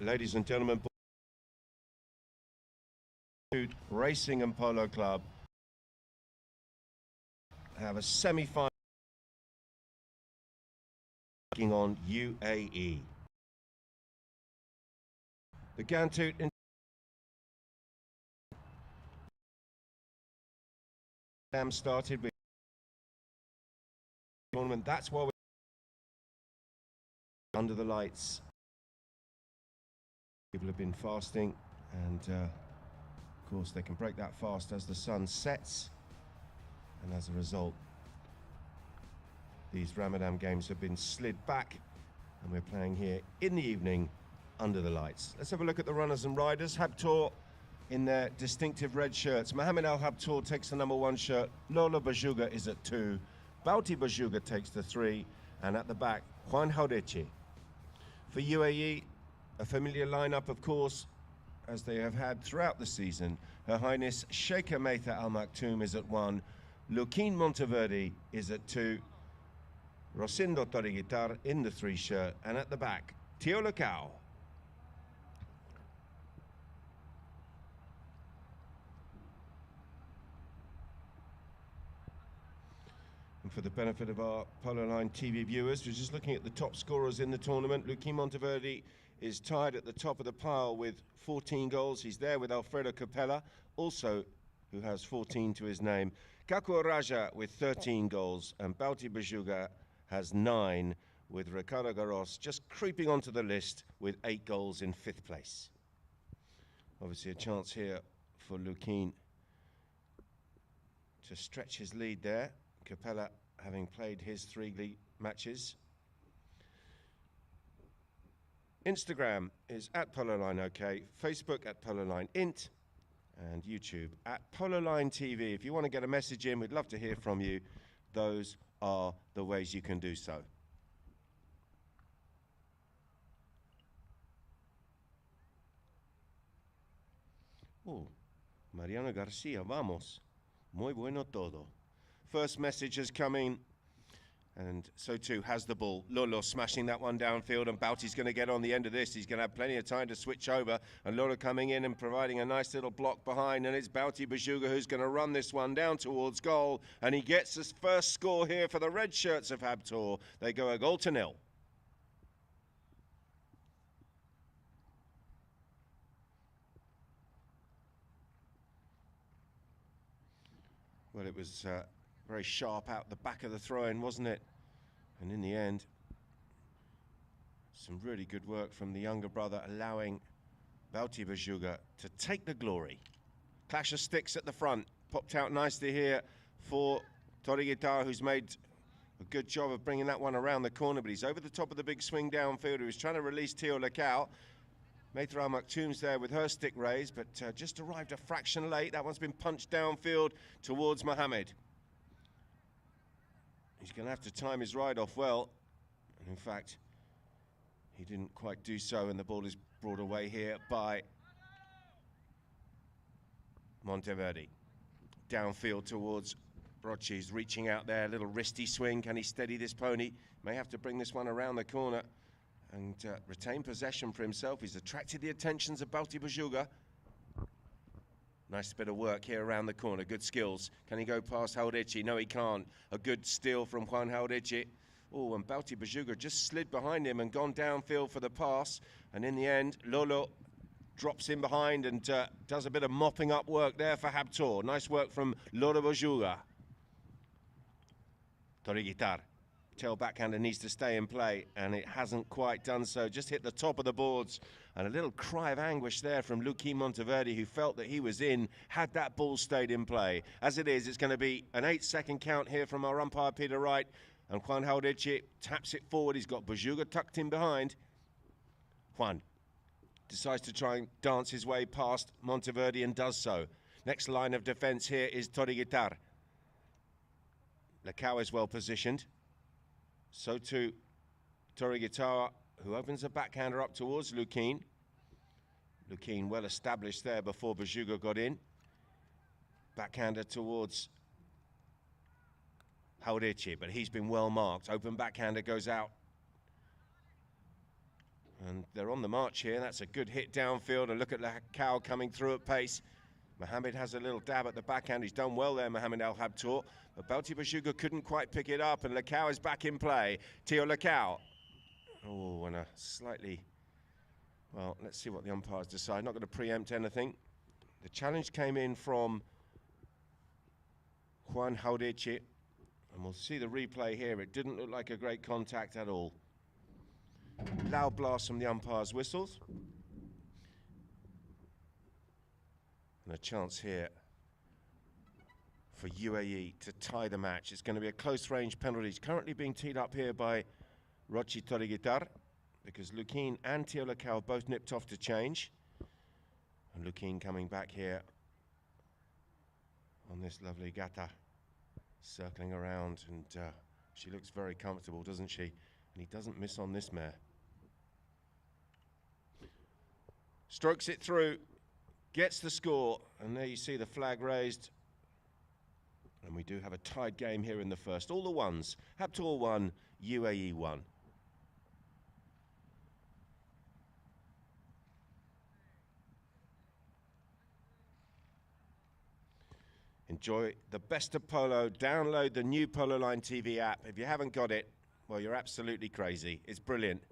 ladies and gentlemen, Racing and Polo Club have a semi-final on UAE. The Ghantoot started with tournament. That's why we're under the lights. People have been fasting, and of course they can break that fast as the sun sets, and as a result these Ramadan games have been slid back, and we're playing here in the evening under the lights. Let's have a look at the runners and riders. Habtoor in their distinctive red shirts. Mohammed Al Habtoor takes the #1 shirt. Lola Bajuga is at 2. Bauti Bajuga takes the 3, and at the back Juan Haudeche. For UAE, a familiar lineup, of course, as they have had throughout the season. Her Highness Sheikha Meitha Al Maktoum is at 1. Lukin Monteverde is at 2. Rosindo Toriguitar in the 3 shirt, and at the back, Tio Lacau. And for the benefit of our Polo Line TV viewers, we're just looking at the top scorers in the tournament. Lukin Monteverde is tied at the top of the pile with 14 goals. He's there with Alfredo Capella, also who has 14 to his name. Kaku Raja with 13 goals, and Bauti Bajuga has 9, with Ricardo Garros just creeping onto the list with 8 goals in 5th place. Obviously a chance here for Lukin to stretch his lead there. Capella having played his 3 league matches. Instagram is at PoloLineOK, Facebook at PoloLineInt, and YouTube at PoloLine TV. If you want to get a message in, we'd love to hear from you. Those are the ways you can do so. Oh, Mariano Garcia, vamos. Muy bueno todo. First message has come in, and so too has the ball. Lolo smashing that one downfield, and Bauti's going to get on the end of this. He's going to have plenty of time to switch over, and Lolo coming in and providing a nice little block behind, and it's Bauti Bajuga who's going to run this one down towards goal, and he gets his first score here for the red shirts of Habtoor. They go 1-0. Well, it was very sharp out the back of the throw-in, wasn't it? And in the end, some really good work from the younger brother, allowing Bauti Bajuga to take the glory. Clash of sticks at the front, popped out nicely here for Toriguitar, who's made a good job of bringing that one around the corner, but he's over the top of the big swing downfield. He was trying to release Tio Lacau. Meitha Al Maktoum's there with her stick raised, but just arrived a fraction late. That one's been punched downfield towards Mohammed. He's going to have to time his ride off well, and in fact he didn't quite do so, and the ball is brought away here by Monteverde. Downfield towards Brochi. He's reaching out there, a little wristy swing. Can he steady this pony? May have to bring this one around the corner and retain possession for himself. He's attracted the attentions of Bauti Bajuga. Nice bit of work here around the corner. Good skills. Can he go past Haudeche? No, he can't. A good steal from Juan Haudeche. Oh, and Bauti Bajuga just slid behind him and gone downfield for the pass. And in the end, Lolo drops in behind and does a bit of mopping up work there for Habtoor. Nice work from Lolo Bajuga. Toriguitar. Tail backhander needs to stay in play, and it hasn't quite done so. Just hit the top of the boards, and a little cry of anguish there from Lukin Monteverde, who felt that he was in had that ball stayed in play. As it is, it's going to be an 8-second count here from our umpire Peter Wright, and Juan Haudeche taps it forward. He's got Bajuga tucked in behind. Juan decides to try and dance his way past Monteverde and does so. Next line of defence here is Toriguitar. Lacau is well positioned. So too Toriguitar, who opens a backhander up towards Lukin. Lukin well established there before Bajuga got in. Backhander towards Haudeche, but he's been well marked. Open backhander goes out. And they're on the march here. That's a good hit downfield. And look at Lecao coming through at pace. Mohamed has a little dab at the backhand. He's done well there, Mohamed El Habtoor. But Balti Bashuga couldn't quite pick it up. And Lecao is back in play. Teo Lecao. Oh, and a slightly... Well, let's see what the umpires decide. Not going to preempt anything. The challenge came in from Juan Jaudeche. And we'll see the replay here. It didn't look like a great contact at all. Loud blast from the umpires' whistles. And a chance here for UAE to tie the match. It's going to be a close-range penalty. It's currently being teed up here by Rochi Toriguitar, because Lukin and Teo Lecao both nipped off to change. And Lukin coming back here on this lovely gata, circling around, and she looks very comfortable, doesn't she? And he doesn't miss on this mare. Strokes it through, gets the score, and there you see the flag raised. And we do have a tied game here in the first. All the ones. Habtoor 1, UAE 1. Enjoy the best of Polo. Download the new Polo Line TV app. If you haven't got it, well, you're absolutely crazy. It's brilliant.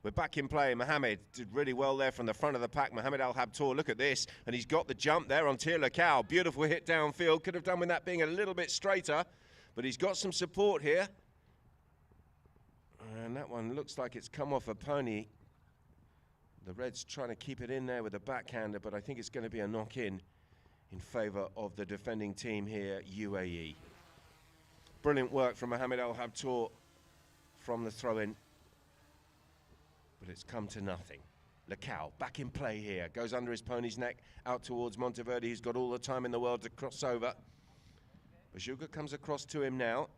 We're back in play. Mohamed did really well there from the front of the pack. Mohamed El Habtoor, look at this. And he's got the jump there on Teo Lecao. Beautiful hit downfield. Could have done with that being a little bit straighter, but he's got some support here. And that one looks like it's come off a pony. The Reds trying to keep it in there with a backhander, but I think it's going to be a knock-in favour of the defending team here, UAE. Brilliant work from Mohamed El Habtoor from the throw-in. But it's come to nothing. Lecao back in play here. Goes under his pony's neck, out towards Monteverde. He's got all the time in the world to cross over. Bashuga comes across to him now.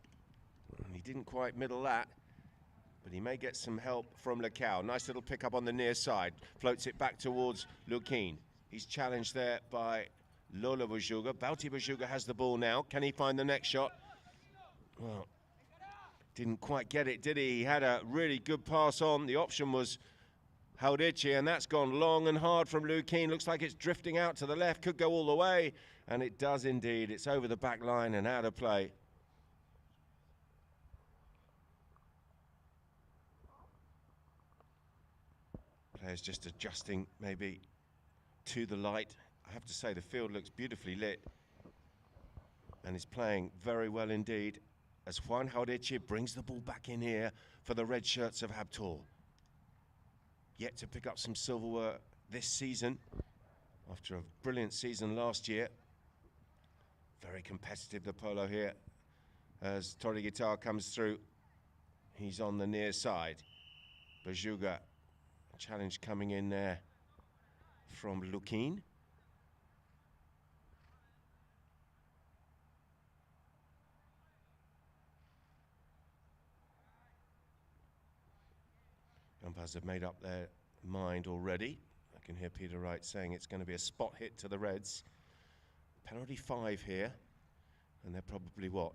And he didn't quite middle that, but he may get some help from Lecao. Nice little pick up on the near side. Floats it back towards Lukin. He's challenged there by Lola Bashuga. Balti Bashuga has the ball now. Can he find the next shot? Well, didn't quite get it, did he? He had a really good pass on. The option was Jaudeche, and that's gone long and hard from Lukin. Looks like it's drifting out to the left. Could go all the way, and it does indeed. It's over the back line and out of play. Players just adjusting maybe to the light. I have to say the field looks beautifully lit and is playing very well indeed as Juan Jaudeche brings the ball back in here for the red shirts of Habtoor. Yet to pick up some silverware this season after a brilliant season last year. Very competitive, the Polo here, as Toriguitar comes through. He's on the near side. Bashuga, challenge coming in there from Lukin. Umpires have made up their mind already. I can hear Peter Wright saying it's going to be a spot hit to the Reds. Penalty 5 here, and they're probably what?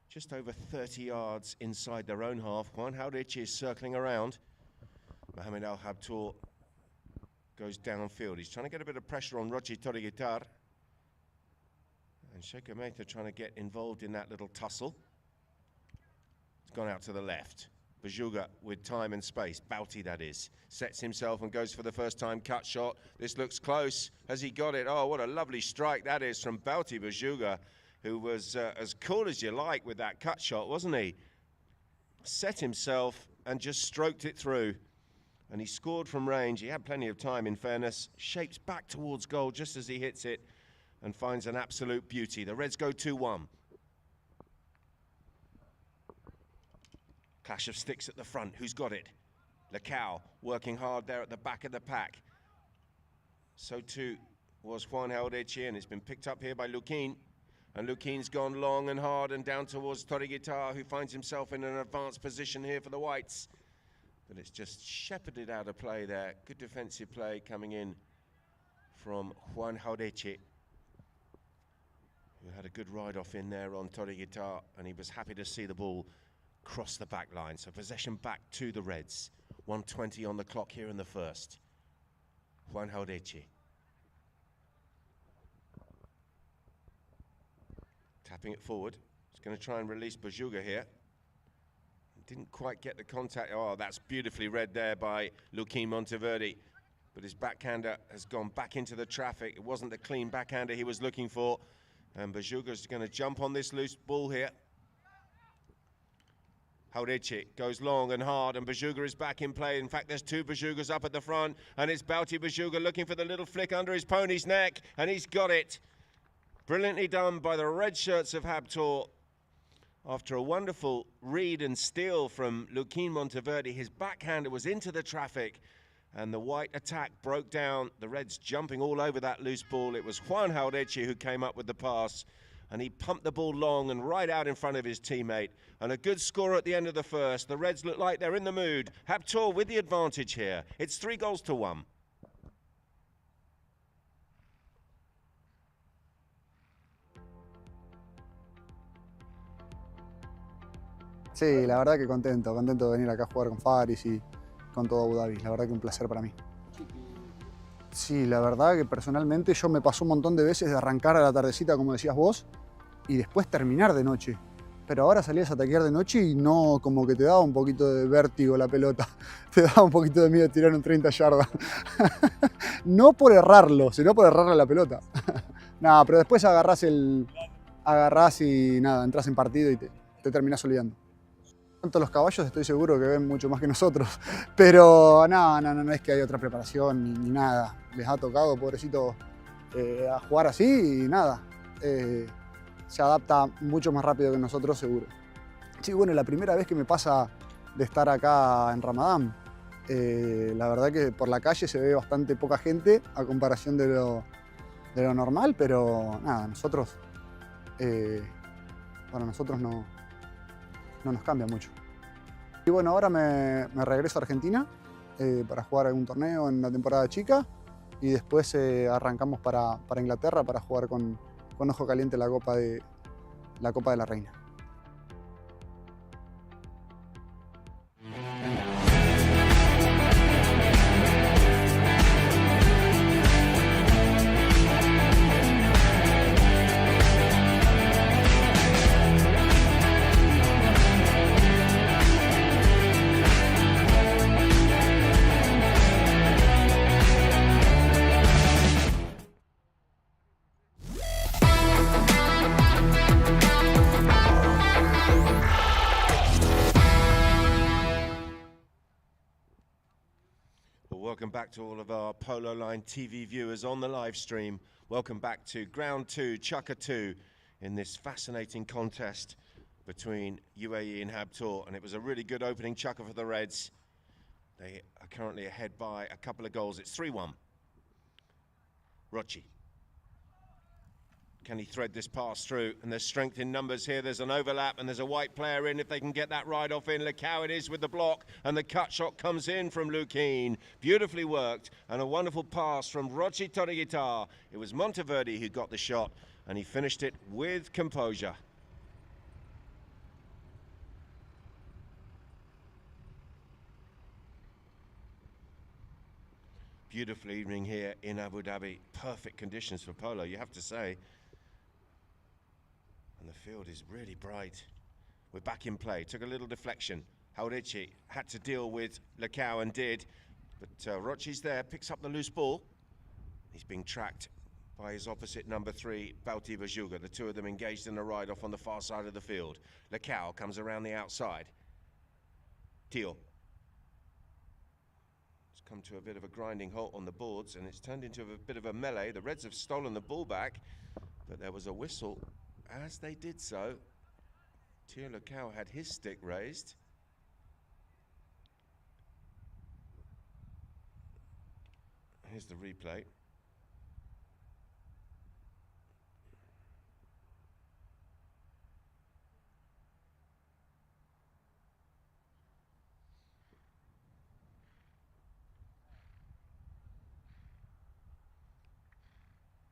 Just over 30 yards inside their own half. Juan Jaudeche is circling around. Mohamed El Habtoor goes downfield. He's trying to get a bit of pressure on Rochi Toriguitar. And Sheikh Mehta trying to get involved in that little tussle. It's gone out to the left. Bashuga with time and space, Balti that is, sets himself and goes for the first time cut shot. This looks close. Has he got it? Oh, what a lovely strike that is from Balti Bashuga, who was as cool as you like with that cut shot, wasn't he? Set himself and just stroked it through. And he scored from range. He had plenty of time, in fairness. Shapes back towards goal just as he hits it and finds an absolute beauty. The Reds go 2-1. Clash of sticks at the front. Who's got it? Lecao working hard there at the back of the pack. So too was Juan Jaudeche, and it's been picked up here by Lukin. And Lukin's gone long and hard and down towards Toriguitar, who finds himself in an advanced position here for the Whites. But it's just shepherded out of play there. Good defensive play coming in from Juan Jaudeche, who had a good ride-off in there on Toriguitar, and he was happy to see the ball cross the back line. So possession back to the Reds. 1:20 on the clock here in the first. Juan Jauretche. Tapping it forward. He's going to try and release Bajuga here. Didn't quite get the contact. Oh, that's beautifully read there by Luquín Monteverde. But his backhander has gone back into the traffic. It wasn't the clean backhander he was looking for. And Bajuga's going to jump on this loose ball here. Jauretche goes long and hard, and Bajuga is back in play. In fact, there's two Bajugas up at the front, and it's Bauti Bajuga looking for the little flick under his pony's neck, and he's got it. Brilliantly done by the red shirts of Habtoor. After a wonderful read and steal from Luquín Monteverde, his backhander was into the traffic, and the white attack broke down. The Reds jumping all over that loose ball. It was Juan Jauretche who came up with the pass, and he pumped the ball long and right out in front of his teammate. And a good score at the end of the first. The Reds look like they're in the mood. Habtoor with the advantage here. It's 3-1. Sí, la verdad que contento de venir acá a jugar con Faris y con todo Abu Dhabi. La verdad que un placer para mí. Sí, la verdad que personalmente yo me pasó un montón de veces de arrancar a la tardecita, como decías vos, y después terminar de noche. Pero ahora salías a taquear de noche y no, como que te daba un poquito de vértigo la pelota. Te daba un poquito de miedo tirar un 30 yardas. No por errarlo, sino por errarle la pelota. Nada, pero después agarrás y nada, entras en partido y te terminás olvidando. Tanto los caballos estoy seguro que ven mucho más que nosotros, pero no es que hay otra preparación ni nada. Les ha tocado, pobrecito, a jugar así y nada. Se adapta mucho más rápido que nosotros, seguro. Sí, bueno, la primera vez que me pasa de estar acá en Ramadán, la verdad que por la calle se ve bastante poca gente a comparación de lo normal, pero nada, para nosotros no nos cambia mucho. Y bueno, ahora me regreso a Argentina para jugar algún torneo en la temporada chica y después arrancamos para Inglaterra para jugar con ojo caliente la Copa de la Reina. Welcome back to all of our Polo Line TV viewers on the live stream. Welcome back to Ground 2, Chukka 2, in this fascinating contest between UAE and Habtoor. And it was a really good opening chukka for the Reds. They are currently ahead by a couple of goals. It's 3-1. Rochi. Can he thread this pass through? And there's strength in numbers here. There's an overlap and there's a white player in. If they can get that ride off in, Lecao it is with the block. And the cut shot comes in from Luquín. Beautifully worked. And a wonderful pass from Rochi Toriguitar. It was Monteverde who got the shot. And he finished it with composure. Beautiful evening here in Abu Dhabi. Perfect conditions for polo, you have to say. And the field is really bright. We're back in play. Took a little deflection. Jauretche had to deal with Lecao and did. But Rochi's there, picks up the loose ball. He's being tracked by his opposite number 3, Bauti Bajuga. The two of them engaged in a ride off on the far side of the field. Lecao comes around the outside. Teal. It's come to a bit of a grinding halt on the boards and it's turned into a bit of a melee. The Reds have stolen the ball back, but there was a whistle. As they did so, Teal Lecao had his stick raised. Here's the replay.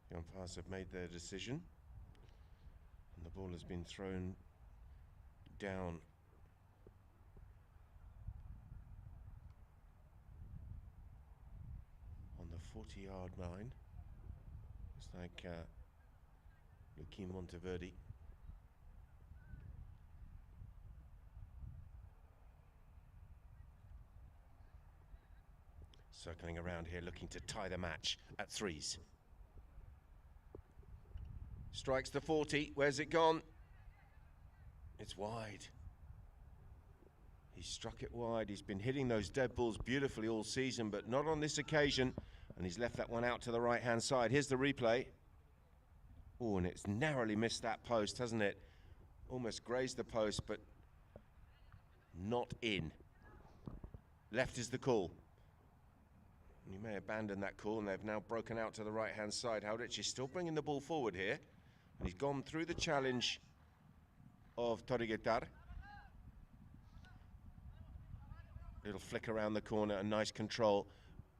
The umpires have made their decision. And the ball has been thrown down 40-yard line. It's like Luquin Monteverdi. Circling around here, looking to tie the match at threes. Strikes the 40. Where's it gone? It's wide. He struck it wide. He's been hitting those dead balls beautifully all season, but not on this occasion. And he's left that one out to the right-hand side. Here's the replay. Oh, and it's narrowly missed that post, hasn't it? Almost grazed the post, but not in. Left is the call. And he may abandon that call, and they've now broken out to the right-hand side. Habtoor is still bringing the ball forward here. And he's gone through the challenge of Toriguetar. Little flick around the corner, a nice control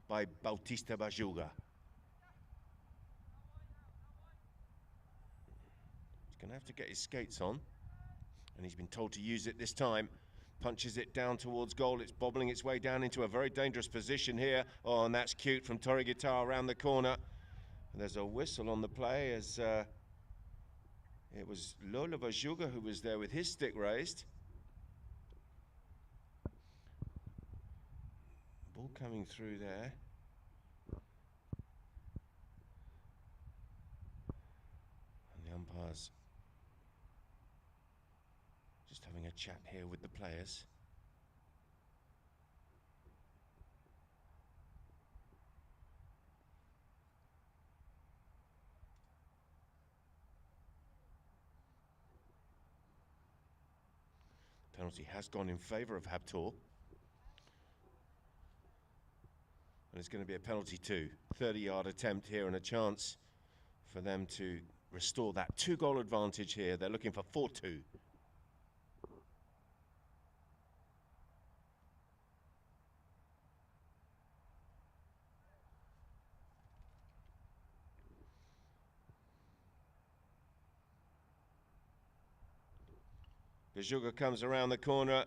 by Bautista Bajuga. He's going to have to get his skates on, and he's been told to use it this time. Punches it down towards goal. It's bobbling its way down into a very dangerous position here. Oh, and that's cute from Toriguetar around the corner. And there's a whistle on the play as it was Lola Bajuga who was there with his stick raised. Ball coming through there. And the umpires just having a chat here with the players. Penalty has gone in favour of Habtoor. And it's going to be a penalty too. 30-yard attempt here and a chance for them to restore that 2-goal advantage here. They're looking for 4-2. Bajuga comes around the corner.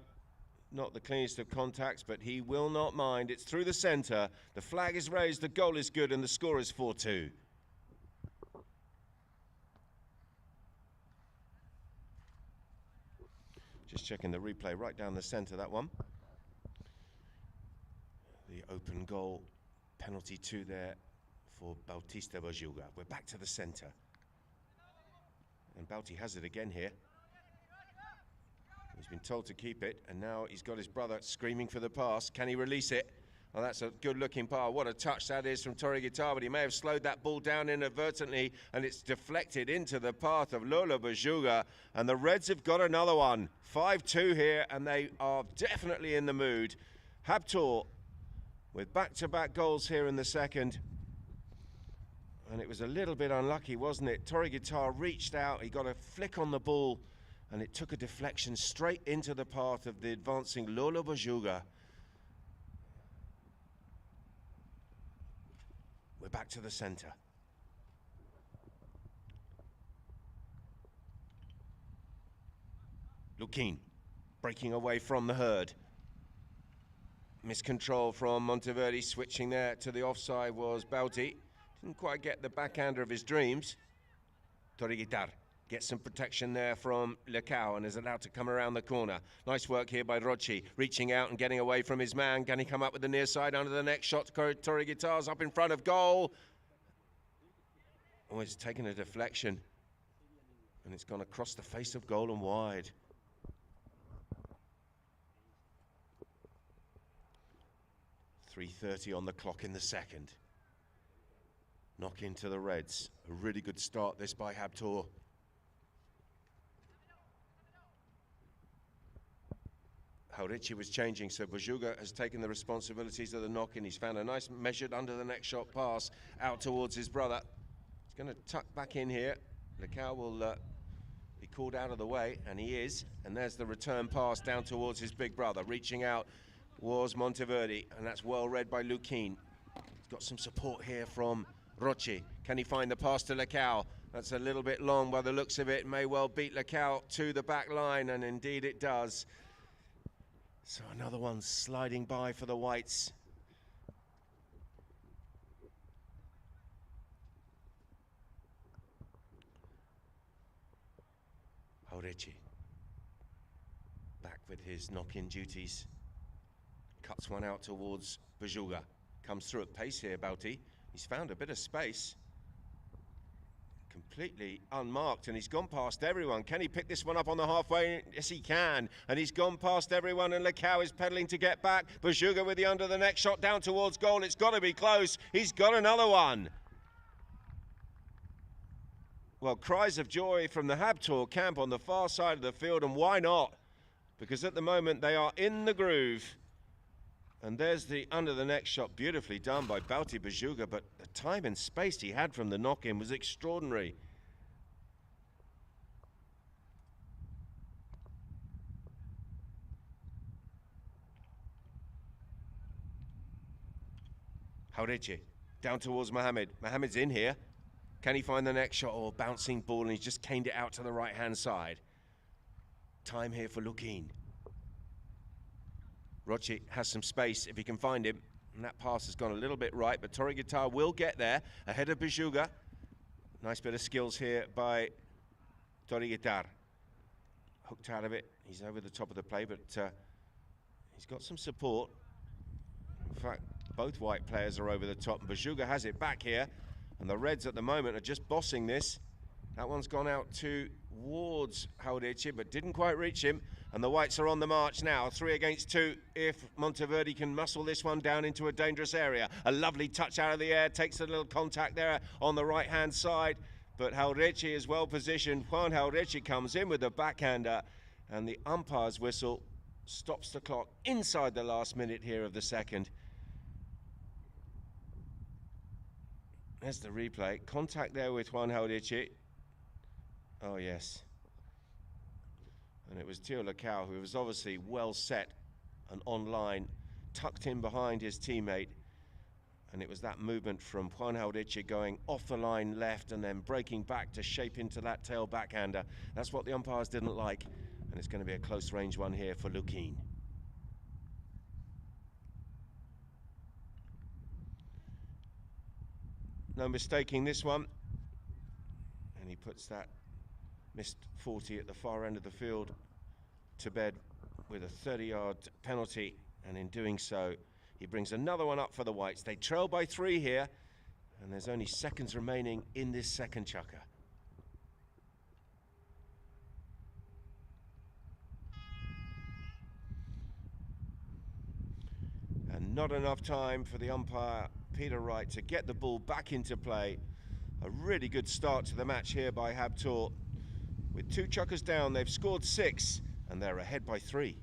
Not the cleanest of contacts, but he will not mind. It's through the centre. The flag is raised, the goal is good, and the score is 4-2. Just checking the replay right down the centre, that one. The open goal, penalty 2 there for Bautista Bajuga. We're back to the centre. And Bauti has it again here. He's been told to keep it, and now he's got his brother screaming for the pass. Can he release it? Well, that's a good-looking pass. What a touch that is from Toriguetar, but he may have slowed that ball down inadvertently, and it's deflected into the path of Lola Bajuga, and the Reds have got another one. 5-2 here, and they are definitely in the mood. Habtoor with back-to-back goals here in the second. And it was a little bit unlucky, wasn't it? Toriguetar reached out, he got a flick on the ball, and it took a deflection straight into the path of the advancing Lola Bajuga. We're back to the centre. Luquin breaking away from the herd. Miscontrol from Monteverdi, switching there to the offside was Bauti. Didn't quite get the backhander of his dreams. Toriguetar gets some protection there from Lecao and is allowed to come around the corner. Nice work here by Rocci, reaching out and getting away from his man. Can he come up with the near side under the next shot? Toriguetar's up in front of goal. Oh, it's taken a deflection. And it's gone across the face of goal and wide. .3:30 on the clock in the second. Knock into the Reds. A really good start this by Habtoor. Habtoor was changing, so Bajuga has taken the responsibilities of the knock-in. He's found a nice measured under the next shot pass out towards his brother. He's going to tuck back in here. Lecao will be called out of the way, and he is. And there's the return pass down towards his big brother. Reaching out was Monteverdi, and that's well read by Luquin. He's got some support here from Rocci. Can he find the pass to Lecao? That's a little bit long by the looks of it. May well beat Lecao to the back line, and indeed it does. So another one sliding by for the Whites. Haurechi back with his knock-in duties. Cuts one out towards Bajuga. Comes through at pace here, Bauti. He's found a bit of space. Completely unmarked, and he's gone past everyone. Can he pick this one up on the halfway? Yes, he can. And he's gone past everyone, and Lecao is pedaling to get back. Bajuga with the under the neck shot down towards goal. It's got to be close. He's got another one. Well, cries of joy from the Habtoor camp on the far side of the field, and why not? Because at the moment they are in the groove. And there's the under the neck shot, beautifully done by Bauti Bajuga, but the time and space he had from the knock-in was extraordinary. Haurechi down towards Mohamed. Mohamed's in here. Can he find the next shot? Or bouncing ball, and he's just caned it out to the right-hand side. Time here for Lukin. Rochi has some space if he can find him. And that pass has gone a little bit right, but Torre Guitar will get there ahead of Bajuga. Nice bit of skills here by Torre Guitar. Hooked out of it. He's over the top of the play, but he's got some support. In fact, both white players are over the top. Bajuga has it back here. And the Reds at the moment are just bossing this. That one's gone out towards Haurechi, but didn't quite reach him. And the Whites are on the march now, 3 against 2. If Monteverde can muscle this one down into a dangerous area. A lovely touch out of the air, takes a little contact there on the right-hand side. But Haurechi is well positioned. Juan Haurechi comes in with the backhander, and the umpire's whistle stops the clock inside the last minute here of the second. There's the replay. Contact there with Juan Haurechi. Oh, yes. And it was Tio Lecao, who was obviously well set and online, tucked in behind his teammate. And it was that movement from Juan Haurechi going off the line left and then breaking back to shape into that tail backhander. That's what the umpires didn't like. And it's going to be a close range one here for Lukin. No mistaking this one. And he puts that missed 40 at the far end of the field to bed with a 30-yard penalty, and in doing so he brings another one up for the Whites. They trail by 3 here, and there's only seconds remaining in this second chukker. And not enough time for the umpire Peter Wright to get the ball back into play. A really good start to the match here by Habtoor. With 2 chukkers down, they've scored 6, and they're ahead by 3.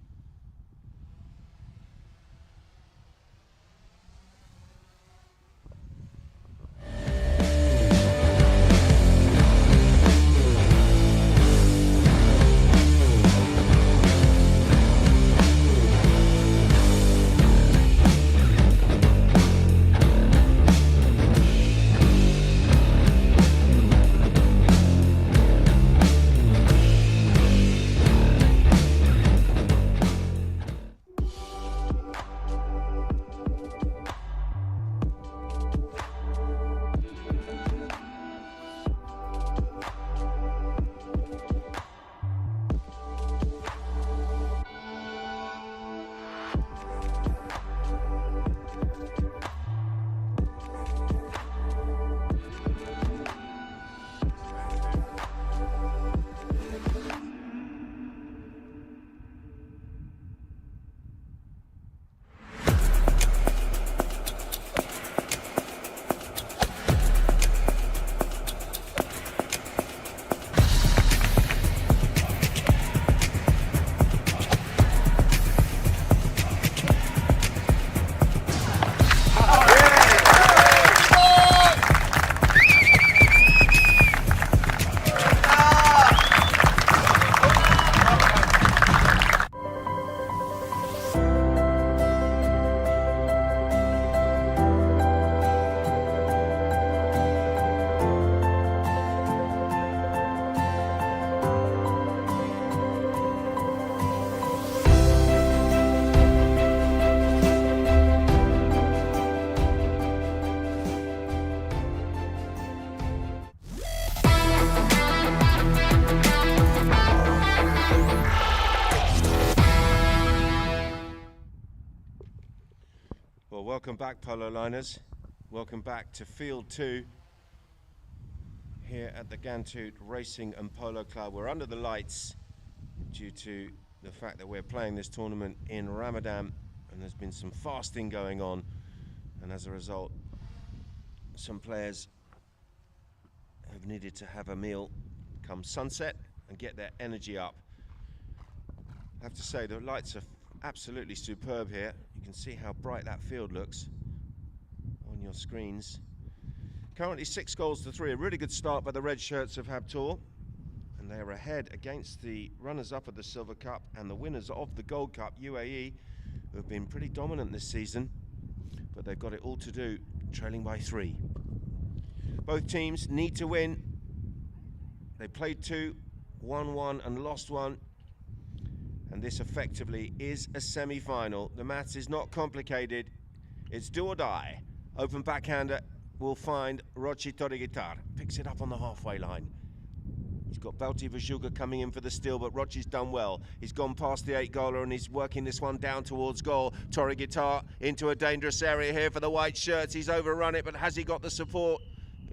Well, welcome back, Polo liners. Welcome back to Field 2 here at the Ghantoot Racing and Polo Club. We're under the lights due to the fact that we're playing this tournament in Ramadan, and there's been some fasting going on, and as a result, some players have needed to have a meal come sunset and get their energy up. I have to say, the lights are absolutely superb here. You can see how bright that field looks on your screens. Currently 6-3, a really good start by the red shirts of Habtoor, and they're ahead against the runners-up of the Silver Cup and the winners of the Gold Cup, UAE, who have been pretty dominant this season, but they've got it all to do, trailing by 3. Both teams need to win. They played 2, won 1 and lost 1. And this effectively is a semi-final. The maths is not complicated. It's do or die. Open backhander will find Rochi Torregitar. Picks it up on the halfway line. He's got Belti Vajuga coming in for the steal, but Rochi's done well. He's gone past the 8-goaler and he's working this one down towards goal. Torregitar into a dangerous area here for the white shirts. He's overrun it, but has he got the support?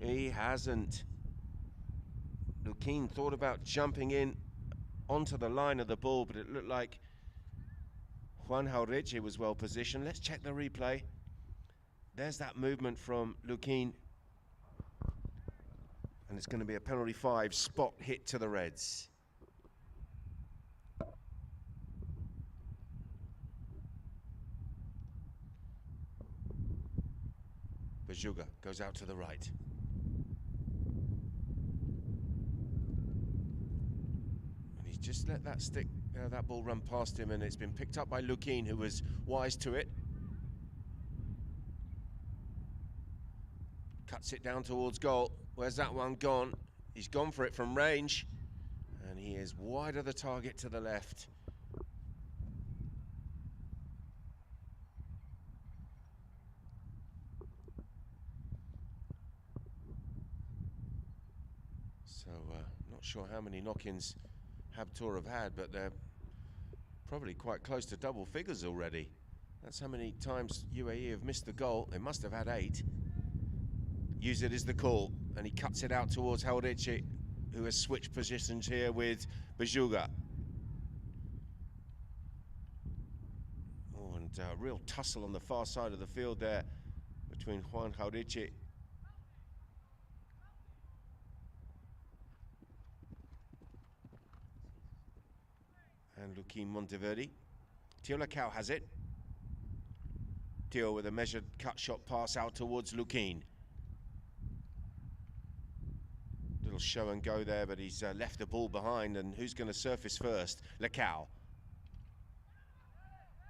He hasn't. Lukeen thought about jumping in onto the line of the ball, but it looked like Juan Jauriche was well positioned. Let's check the replay. There's that movement from Lukeen, and it's going to be a penalty 5, spot hit to the Reds. Vajuga goes out to the right. Just let that stick, that ball run past him, and it's been picked up by Lukeen, who was wise to it. Cuts it down towards goal. Where's that one gone? He's gone for it from range, and he is wide of the target to the left. So, not sure how many knock-ins Habtoor have had, but they're probably quite close to double figures already. That's how many times UAE have missed the goal. They must have had 8. Use it as the call, and he cuts it out towards Jauriche, who has switched positions here with Vajuga. Oh, and a real tussle on the far side of the field there between Juan Jauriche and Lukeen Monteverde. Tio Lacau has it. Tio with a measured cut shot pass out towards Lukeen. Little show and go there, but he's left the ball behind, and who's going to surface first? Lacau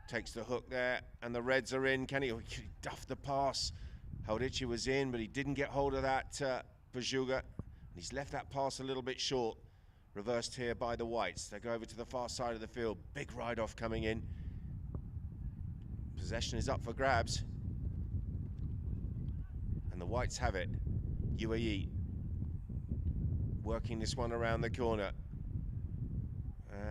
takes the hook there, and the Reds are in. Can he duff the pass? Jauriche was in, but he didn't get hold of that Vajuga, and he's left that pass a little bit short. Reversed here by the Whites. They go over to the far side of the field. Big ride-off coming in. Possession is up for grabs. And the Whites have it. UAE working this one around the corner.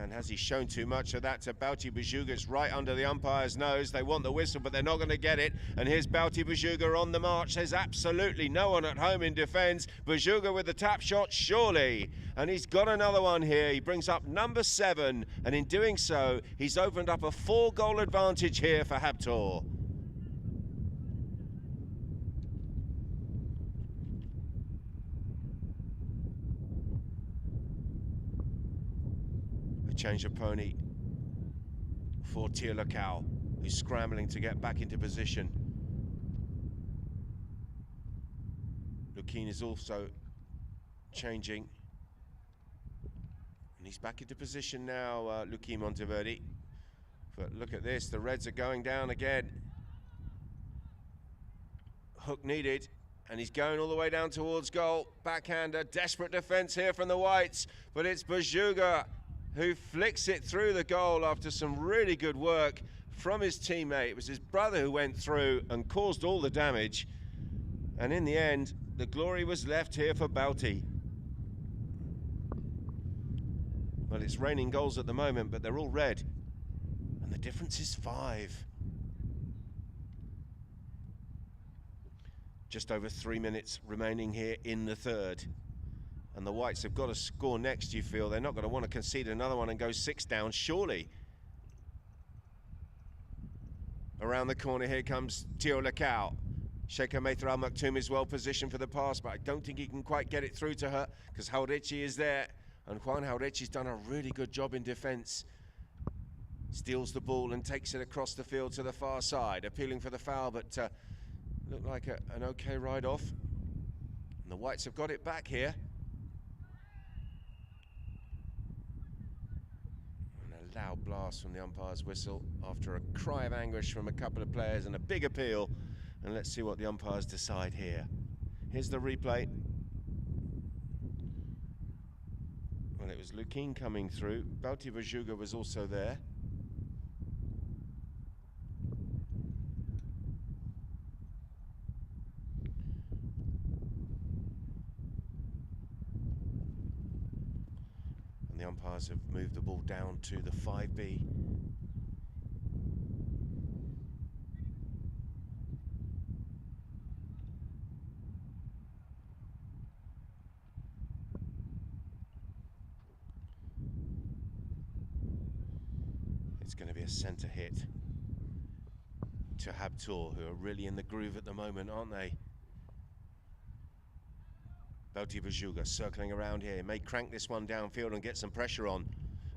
And has he shown too much of that to Belti Vajuga? It's right under the umpire's nose. They want the whistle, but they're not going to get it. And here's Belti Vajuga on the march. There's absolutely no one at home in defence. Vajuga with the tap shot, surely. And he's got another one here. He brings up number 7. And in doing so, he's opened up a 4-goal advantage here for Habtoor. Change of pony for Tio Lacau, who's scrambling to get back into position. Lukeen is also changing, and he's back into position now, Lukeen Monteverde. But look at this, the Reds are going down again. Hook needed, and he's going all the way down towards goal. Backhander, desperate defense here from the Whites, but it's Vajuga who flicks it through the goal after some really good work from his teammate. It was his brother who went through and caused all the damage. And in the end, the glory was left here for Belti. Well, it's raining goals at the moment, but they're all red. And the difference is 5. Just over 3 minutes remaining here in the third. And the Whites have got to score next, you feel. They're not going to want to concede another one and go 6 down, surely. Around the corner, here comes Tio Lacau. Sheikha Maithra Al Maktoum is well positioned for the pass, but I don't think he can quite get it through to her because Haurechi is there. And Juan Haurechi's done a really good job in defence. Steals the ball and takes it across the field to the far side, appealing for the foul, but looked like an okay ride off. And the Whites have got it back here. And a loud blast from the umpire's whistle after a cry of anguish from a couple of players and a big appeal. And let's see what the umpires decide here. Here's the replay. Well, it was Lukin coming through. Bauti Vajuga was also there. And the umpires have moved the ball down to the 5B. It's going to be a centre hit to Habtoor, who are really in the groove at the moment, aren't they? Bauti Vajuga circling around here, may crank this one downfield and get some pressure on.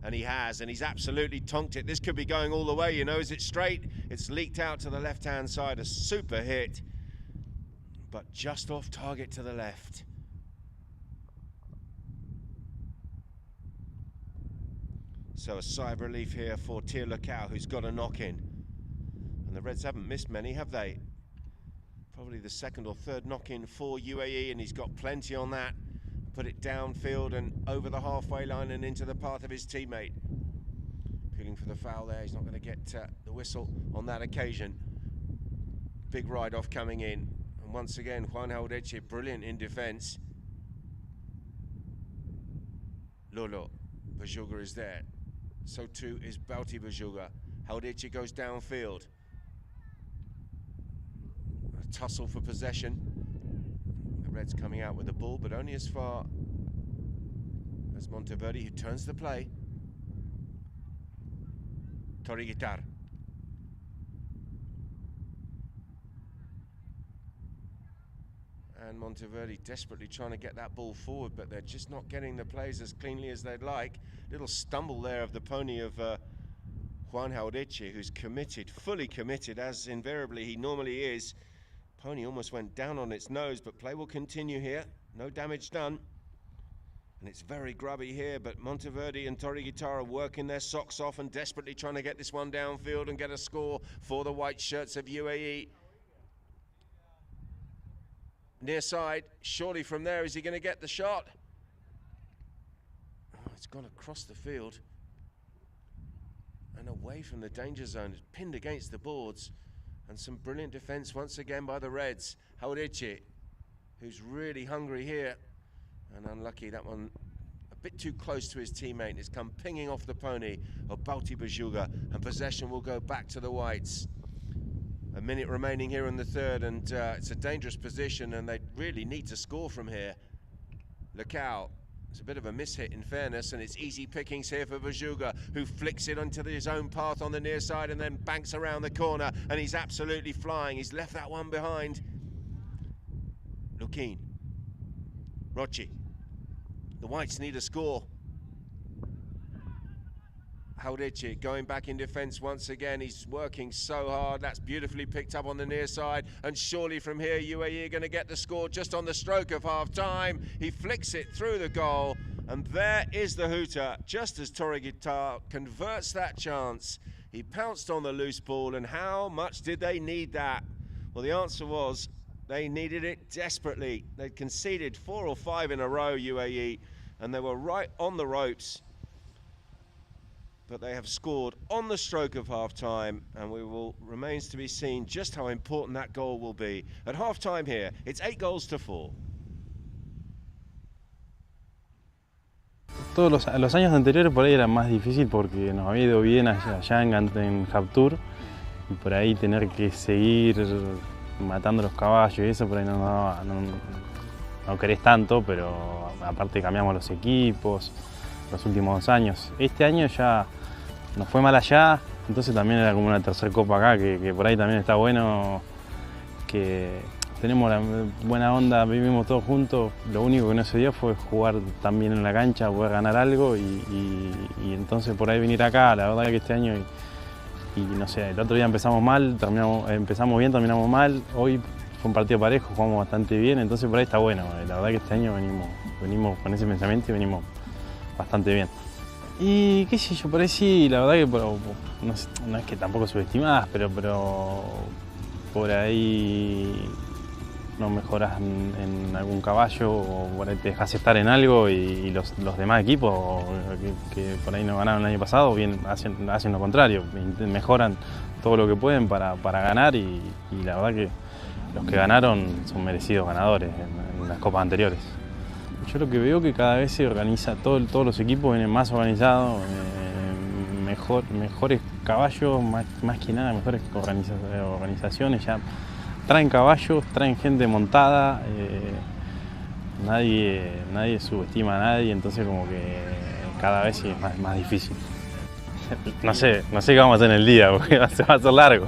And he has, and he's absolutely tonked it. This could be going all the way, you know. Is it straight? It's leaked out to the left-hand side, a super hit, but just off target to the left. So a sigh of relief here for Tio Lacau, who's got a knock-in. And the Reds haven't missed many, have they? Probably the second or third knock-in for UAE, and he's got plenty on that. Put it downfield and over the halfway line and into the path of his teammate. Appealing for the foul there. He's not going to get the whistle on that occasion. Big ride-off coming in. And once again, Juan Haurechi, brilliant in defence. Lolo, Vajuga is there. So too is Bauti Vajuga. Haurechi goes downfield. A tussle for possession. The Reds coming out with the ball, but only as far as Monteverde, who turns the play. Toriguitar. And Monteverde desperately trying to get that ball forward, but they're just not getting the plays as cleanly as they'd like. Little stumble there of the pony of Juan Haurechi, who's committed, fully committed, as invariably he normally is. Pony almost went down on its nose, but play will continue here. No damage done. And it's very grubby here, but Monteverde and Toriguitar are working their socks off and desperately trying to get this one downfield and get a score for the white shirts of UAE. Near side, surely from there, is he going to get the shot? Oh, it's gone across the field and away from the danger zone. It's pinned against the boards, and some brilliant defense once again by the Reds. Haurechi, who's really hungry here, and unlucky, that one a bit too close to his teammate, and it's come pinging off the pony of Bauti Vajuga, and possession will go back to the Whites. A minute remaining here in the third, and it's a dangerous position, and they really need to score from here. Lacau, it's a bit of a mishit in fairness, and it's easy pickings here for Vajuga, who flicks it onto his own path on the near side and then banks around the corner, and he's absolutely flying. He's left that one behind. Lukin, Rochi, the Whites need a score. Haurechi going back in defence once again. He's working so hard. That's beautifully picked up on the near side. And surely from here, UAE are going to get the score just on the stroke of half-time. He flicks it through the goal. And there is the hooter, just as Toriguitar converts that chance. He pounced on the loose ball, and how much did they need that? Well, the answer was they needed it desperately. They'd conceded 4 or 5 in a row, UAE, and they were right on the ropes. But they have scored on the stroke of half-time, and remains to be seen just how important that goal will be. At half-time here, it's 8 goals to 4. Todos los años anteriores por ahí era más difícil porque nos había ido bien allá en Habtoor, y por ahí tener que seguir matando los caballos y eso, por ahí no querés tanto, pero aparte cambiamos los equipos los últimos 2 años. Este año ya nos fue mal allá, entonces también era como una tercera copa acá, que por ahí también está bueno, que tenemos la buena onda, vivimos todos juntos. Lo único que no se dio fue jugar tan bien en la cancha, poder ganar algo y entonces por ahí venir acá, la verdad que este año y no sé, el otro día empezamos mal, empezamos bien, terminamos mal. Hoy fue un partido parejo, jugamos bastante bien, entonces por ahí está bueno. La verdad que este año venimos con ese pensamiento y venimos bastante bien. Y qué sé yo, por ahí sí, la verdad que no es que tampoco subestimás, pero por ahí no mejoras en algún caballo o por ahí te dejas estar en algo y los demás equipos que por ahí no ganaron el año pasado bien hacen lo contrario, mejoran todo lo que pueden para ganar y la verdad que los que ganaron son merecidos ganadores en las copas anteriores. Yo lo que veo que cada vez se organiza, todos los equipos vienen más organizados, mejores caballos, más que nada mejores organizaciones. Ya traen caballos, traen gente montada, nadie subestima a nadie, entonces como que cada vez es más difícil. No sé qué vamos a hacer en el día, porque va a ser largo.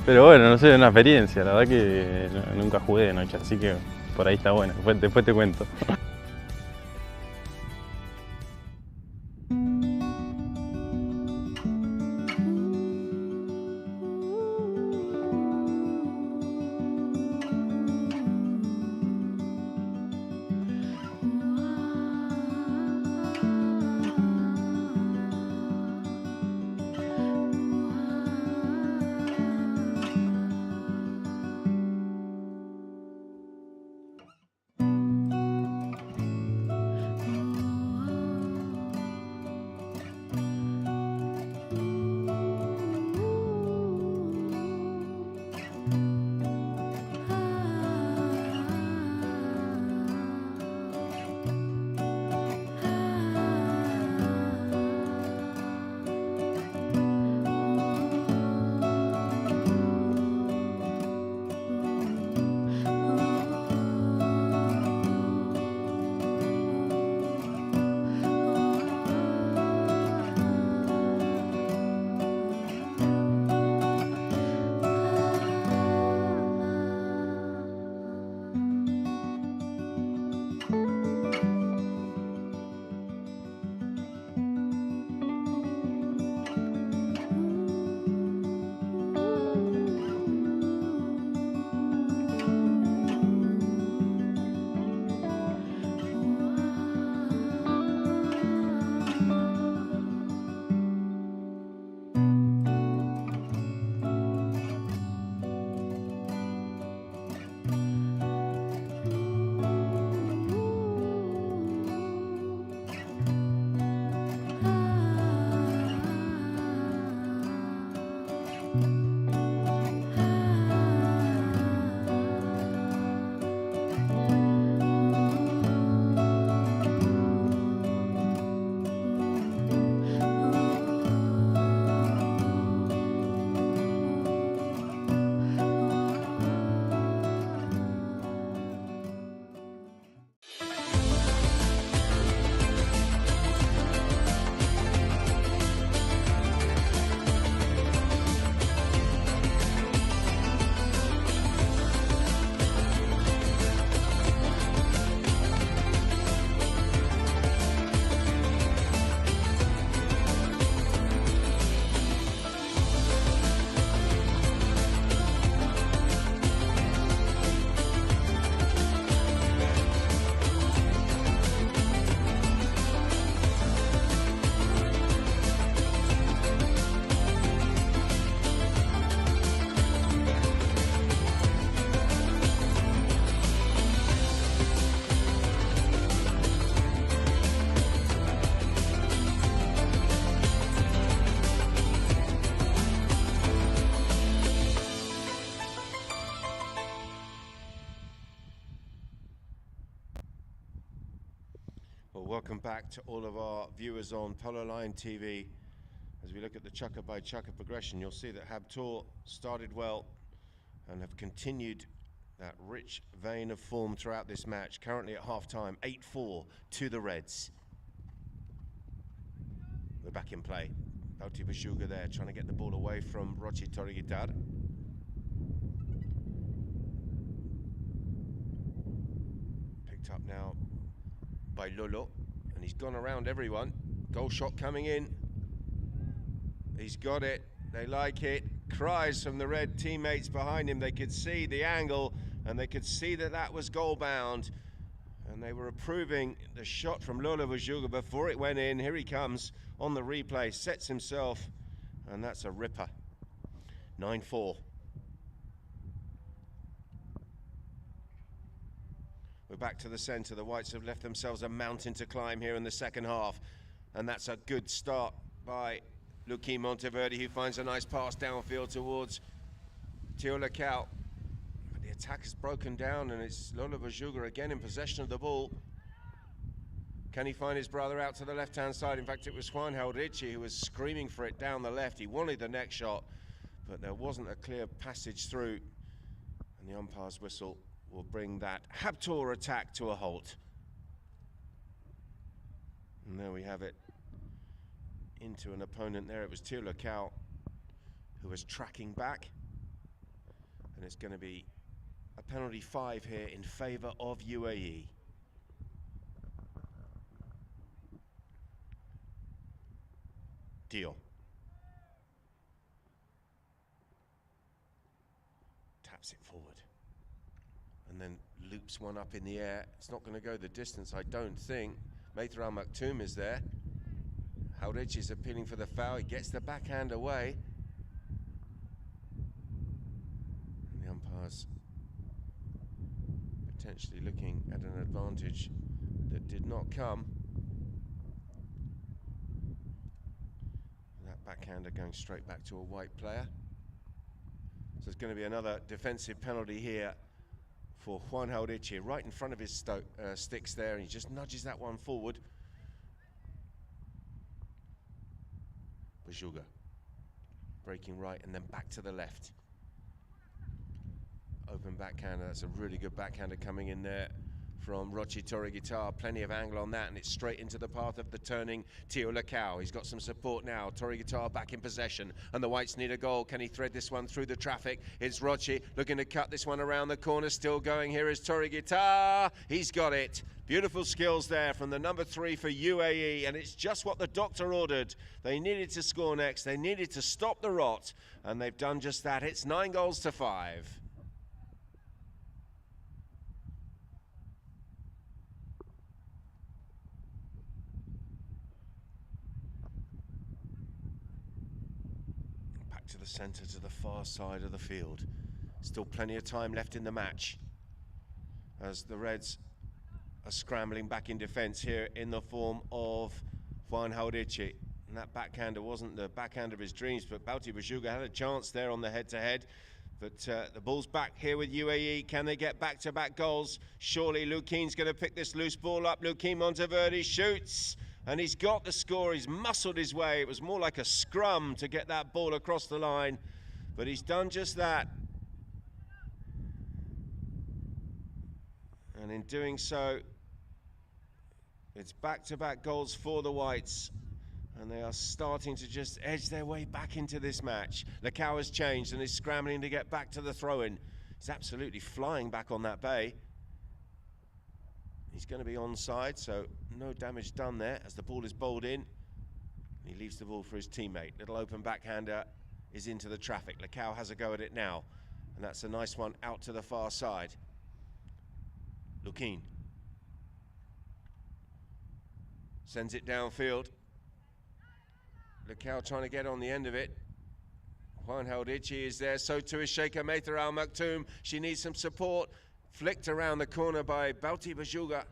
Pero bueno, no sé, es una experiencia, la verdad que nunca jugué de noche, así que por ahí está bueno, después te cuento. Well, welcome back to all of our viewers on Polo Line TV. As we look at the chukker by chukker progression, you'll see that Habtoor started well and have continued that rich vein of form throughout this match. Currently at half-time, 8-4 to the Reds. We're back in play. Bauti Bashuga there, trying to get the ball away from Rochi Torregitar. Picked up now by Lolo, and he's gone around everyone. Goal shot coming in. He's got it. They like it. Cries from the Red teammates behind him. They could see the angle, and they could see that that was goal bound. And they were approving the shot from Lolo Bashuga before it went in. Here he comes on the replay, sets himself, and that's a ripper. 9-4. We're back to the centre. The Whites have left themselves a mountain to climb here in the second half. And that's a good start by Luquín Monteverde, who finds a nice pass downfield towards Teo Lecao. But the attack is broken down, and it's Lolo Bashuga again in possession of the ball. Can he find his brother out to the left-hand side? In fact, it was Juan Haldichi who was screaming for it down the left. He wanted the next shot, but there wasn't a clear passage through. And the umpire's whistle will bring that Habtoor attack to a halt. And there we have it. Into an opponent there. It was Teo Lecao who was tracking back. And it's going to be a penalty 5 here in favour of UAE. Dio. Taps it forward. And then loops one up in the air. It's not going to go the distance, I don't think. Maithar Al Maktoum is there. Haldichi is appealing for the foul. He gets the backhand away. And the umpire's potentially looking at an advantage that did not come. That backhander going straight back to a white player. So there's going to be another defensive penalty here for Juan Haldichi, right in front of his sticks there, and he just nudges that one forward. Bashuga breaking right and then back to the left. Open backhander, that's a really good backhander coming in there from Rochi Torregitar. Plenty of angle on that, and it's straight into the path of the turning Teo Lecao. He's got some support now. Torregitar back in possession, and the Whites need a goal. Can he thread this one through the traffic? It's Rochi looking to cut this one around the corner. Still going here is Torregitar. He's got it. Beautiful skills there from the number 3 for UAE, and it's just what the doctor ordered. They needed to score next. They needed to stop the rot, and they've done just that. It's 9-5. To the centre, to the far side of the field. Still plenty of time left in the match as the Reds are scrambling back in defence here in the form of Juan Haldichi. And that backhander wasn't the backhand of his dreams, but Bauti Bashuga had a chance there on the head-to-head. But the ball's back here with UAE. Can they get back-to-back goals? Surely Luquín's going to pick this loose ball up. Luquín Monteverde shoots. And he's got the score, he's muscled his way. It was more like a scrum to get that ball across the line, but he's done just that. And in doing so, it's back-to-back goals for the Whites, and they are starting to just edge their way back into this match. Lecao has changed and is scrambling to get back to the throw-in. He's absolutely flying back on that bay. He's going to be onside, so no damage done there as the ball is bowled in. He leaves the ball for his teammate. Little open backhander is into the traffic. Lecao has a go at it now, and that's a nice one out to the far side. Luquín sends it downfield. Lecao trying to get on the end of it. Juan Haldichi is there, so too is Sheikha Maithar Al Maktoum. She needs some support. Flicked around the corner by Bauti Bashuga.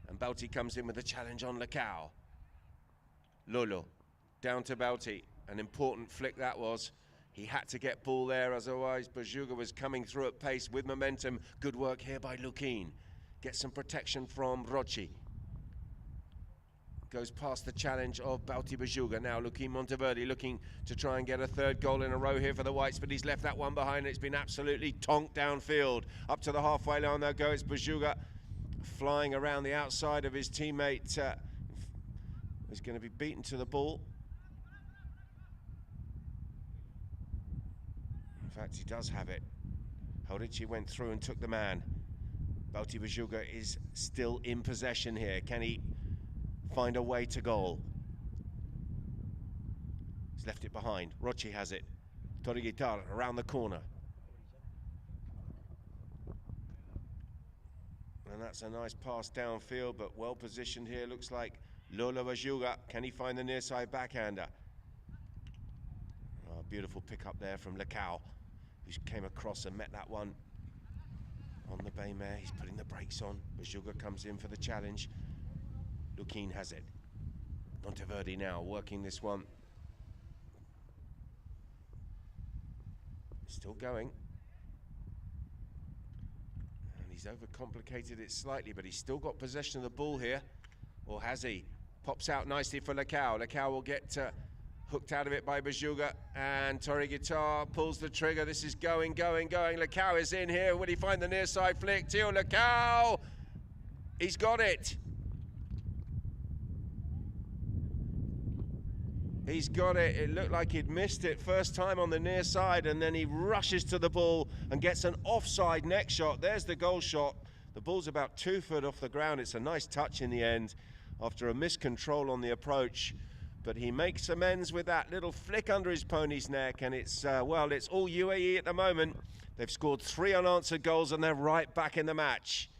And Bauti comes in with a challenge on Lecao. Lolo, down to Bauti. An important flick that was. He had to get ball there, otherwise Bashuga was coming through at pace with momentum. Good work here by Luquín. Gets some protection from Rochi. goes past the challenge of Bauti Bajuga. Now Lukin Monteverde looking to try and get a third goal in a row here for the Whites, but he's left that one behind. It's been absolutely tonked downfield. Up to the halfway line they'll go. It's Bajuga flying around the outside of his teammate. He's going to be beaten to the ball. In fact, he does have it. Hodici went through and took the man. Bauti Bajuga is still in possession here. Can he find a way to goal? He's left it behind. Rochi has it. Toriguitar around the corner. And that's a nice pass downfield, but well positioned here. Looks like Lola Bajuga. Can he find the near side backhander? Oh, beautiful pick up there from Lecao, who came across and met that one on the bay mare. He's putting the brakes on. Bajuga comes in for the challenge. Lukin has it. Monteverde now working this one. Still going. And he's overcomplicated it slightly, but he's still got possession of the ball here. Or has he? Pops out nicely for Lecao. Lecao will get hooked out of it by Bajuga, and Toriguitar pulls the trigger. This is going. Lecao is in here. Will he find the near side flick? Tio Lecao! He's got it. He's got it. It looked like he'd missed it first time on the near side, and then he rushes to the ball and gets an offside neck shot. There's the goal shot. The ball's about 2 foot off the ground. It's a nice touch in the end after a miscontrol on the approach. But he makes amends with that little flick under his pony's neck, and it's, well, it's all UAE at the moment. They've scored 3 unanswered goals, and they're right back in the match.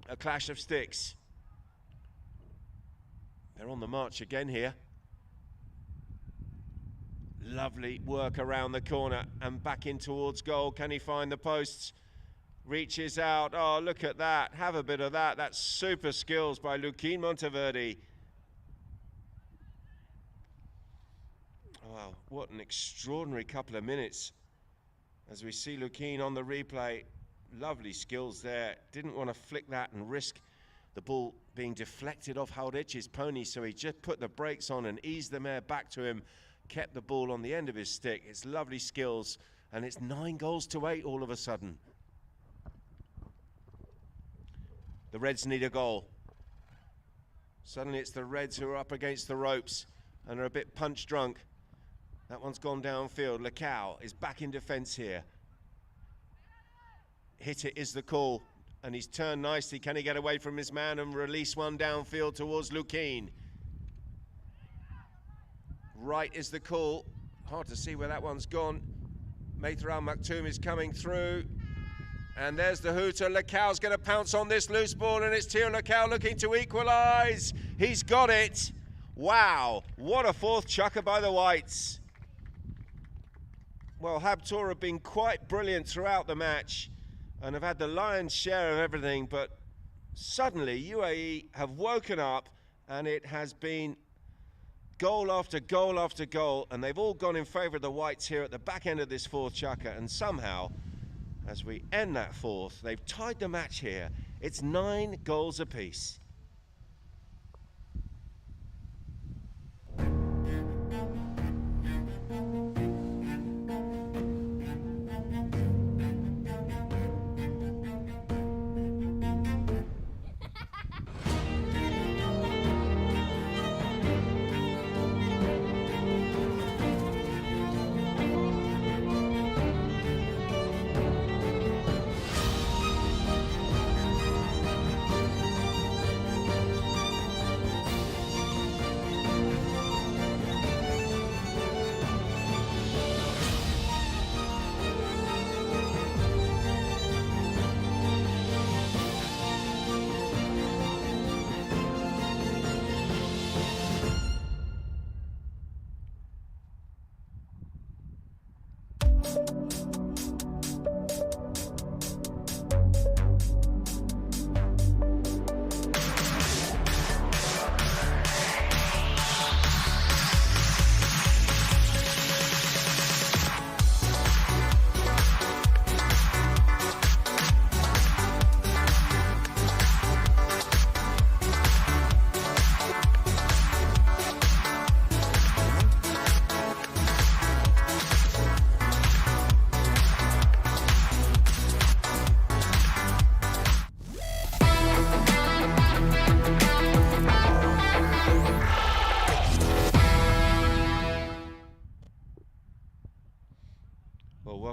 A clash of sticks. They're on the march again here. Lovely work around the corner and back in towards goal. Can he find the posts? Reaches out. Oh, look at that. Have a bit of that. That's super skills by Lukin Monteverde. Wow, what an extraordinary couple of minutes as we see Lukin on the replay. Lovely skills there. Didn't want to flick that and risk the ball being deflected off Haudici's pony, so he just put the brakes on and eased the mare back to him, kept the ball on the end of his stick. It's lovely skills, and it's 9-8 all of a sudden. The Reds need a goal. Suddenly it's the Reds who are up against the ropes and are a bit punch drunk. That one's gone downfield. Lecao is back in defence here. Hit it is the call, and he's turned nicely. Can he get away from his man and release one downfield towards Lukin? Right is the call. Hard to see where that one's gone. Maithra Al Maktoum is coming through. And there's the hooter. Lecao's going to pounce on this loose ball, and it's Tio Lecao looking to equalise. He's got it. Wow, what a fourth chukker by the Whites. Well, Habtoor have been quite brilliant throughout the match and have had the lion's share of everything, but suddenly UAE have woken up, and it has been goal after goal after goal, and they've all gone in favour of the Whites here at the back end of this fourth chukker, and somehow, as we end that fourth, they've tied the match here. It's 9 goals apiece.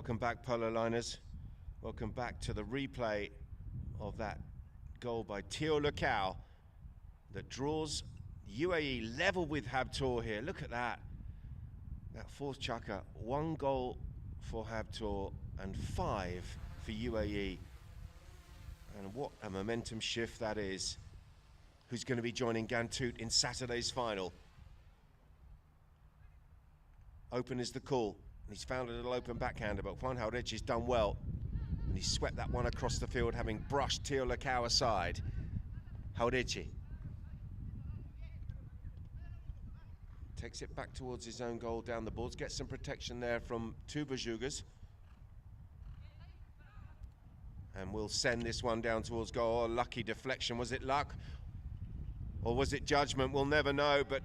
Welcome back, Polo liners. Welcome back to the replay of that goal by Teo Lukau that draws UAE level with Habtoor here. Look at that. That fourth chukker, 1 goal for Habtoor and 5 for UAE. And what a momentum shift that is. Who's going to be joining Ghantoot in Saturday's final? Open is the call. He's found a little open backhander, but Juan Haurechi's done well. And he swept that one across the field, having brushed Teo Lukau aside. Haurechi takes it back towards his own goal down the boards, gets some protection there from 2 Bajugas. And we'll send this one down towards goal. Oh, lucky deflection. Was it luck? Or was it judgment? We'll never know, but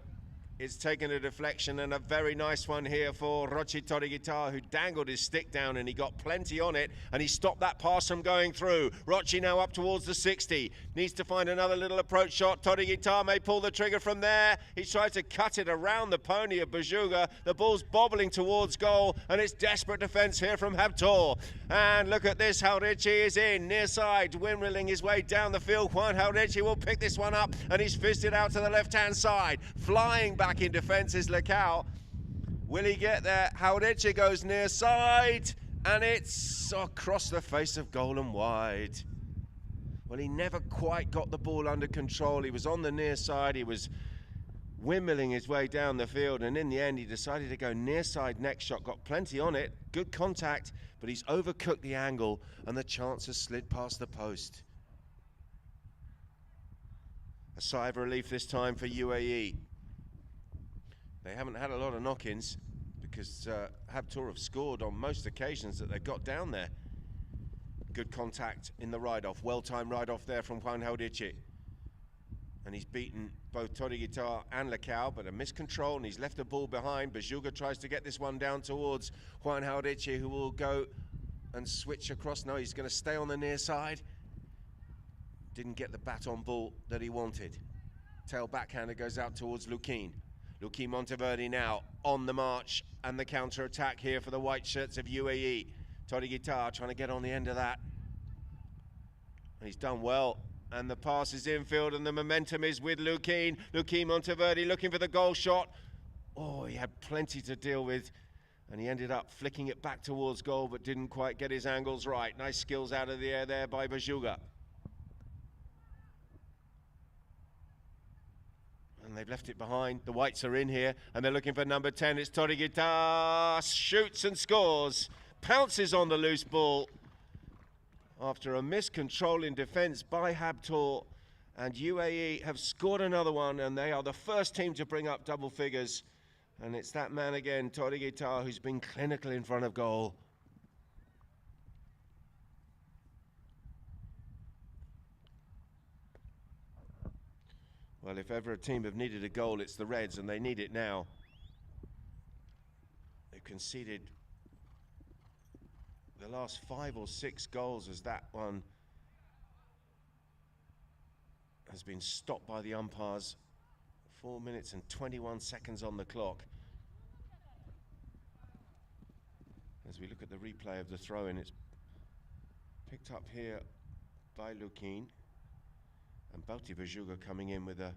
it's taken a deflection, and a very nice one here for Rochi Torigita, who dangled his stick down and he got plenty on it, and he stopped that pass from going through. Rochi now up towards the 60. Needs to find another little approach shot. Torigita may pull the trigger from there. He tried to cut it around the pony of Bajuga. The ball's bobbling towards goal, and it's desperate defence here from Habtoor. And look at this, Haurechi is in, near side, windmilling his way down the field. Juan Haurechi will pick this one up, and he's fisted out to the left-hand side. Flying back in defence is Lukau. Will he get there? Haurechi goes near side, and it's across the face of goal and wide. Well, he never quite got the ball under control. He was on the near side. He was windmilling his way down the field, and in the end he decided to go near side next shot. Got plenty on it, good contact, but he's overcooked the angle, and the chance has slid past the post. A sigh of relief this time for UAE. They haven't had a lot of knock-ins because Habtoor have scored on most occasions that they've got down there. Good contact in the ride-off, well-timed ride-off there from Juan Haurechi. And he's beaten both Torigita and Lukau, but a miscontrol, and he's left the ball behind. Bajuga tries to get this one down towards Juan Haurechi, who will go and switch across. No, he's going to stay on the near side. Didn't get the bat on ball that he wanted. Tail backhander goes out towards Lukin. Lukin Monteverde now on the march, and the counter-attack here for the white shirts of UAE. Torigita trying to get on the end of that. And he's done well. And the pass is infield, and the momentum is with Lukin. Lukin Monteverde looking for the goal shot. Oh, he had plenty to deal with, and he ended up flicking it back towards goal, but didn't quite get his angles right. Nice skills out of the air there by Bajuga. And they've left it behind. The whites are in here, and they're looking for number 10. It's Torigita, shoots and scores. Pounces on the loose ball after a miscontrol in defence by Habtoor, and UAE have scored another one, and they are the first team to bring up double figures. And it's that man again, Torigita, who's been clinical in front of goal. Well, if ever a team have needed a goal, it's the Reds, and they need it now. They've conceded the last 5 or 6 goals, as that one has been stopped by the umpires. 4 minutes and 21 seconds on the clock. As we look at the replay of the throw-in, it's picked up here by Lukin, and Bauti Bajuga coming in with a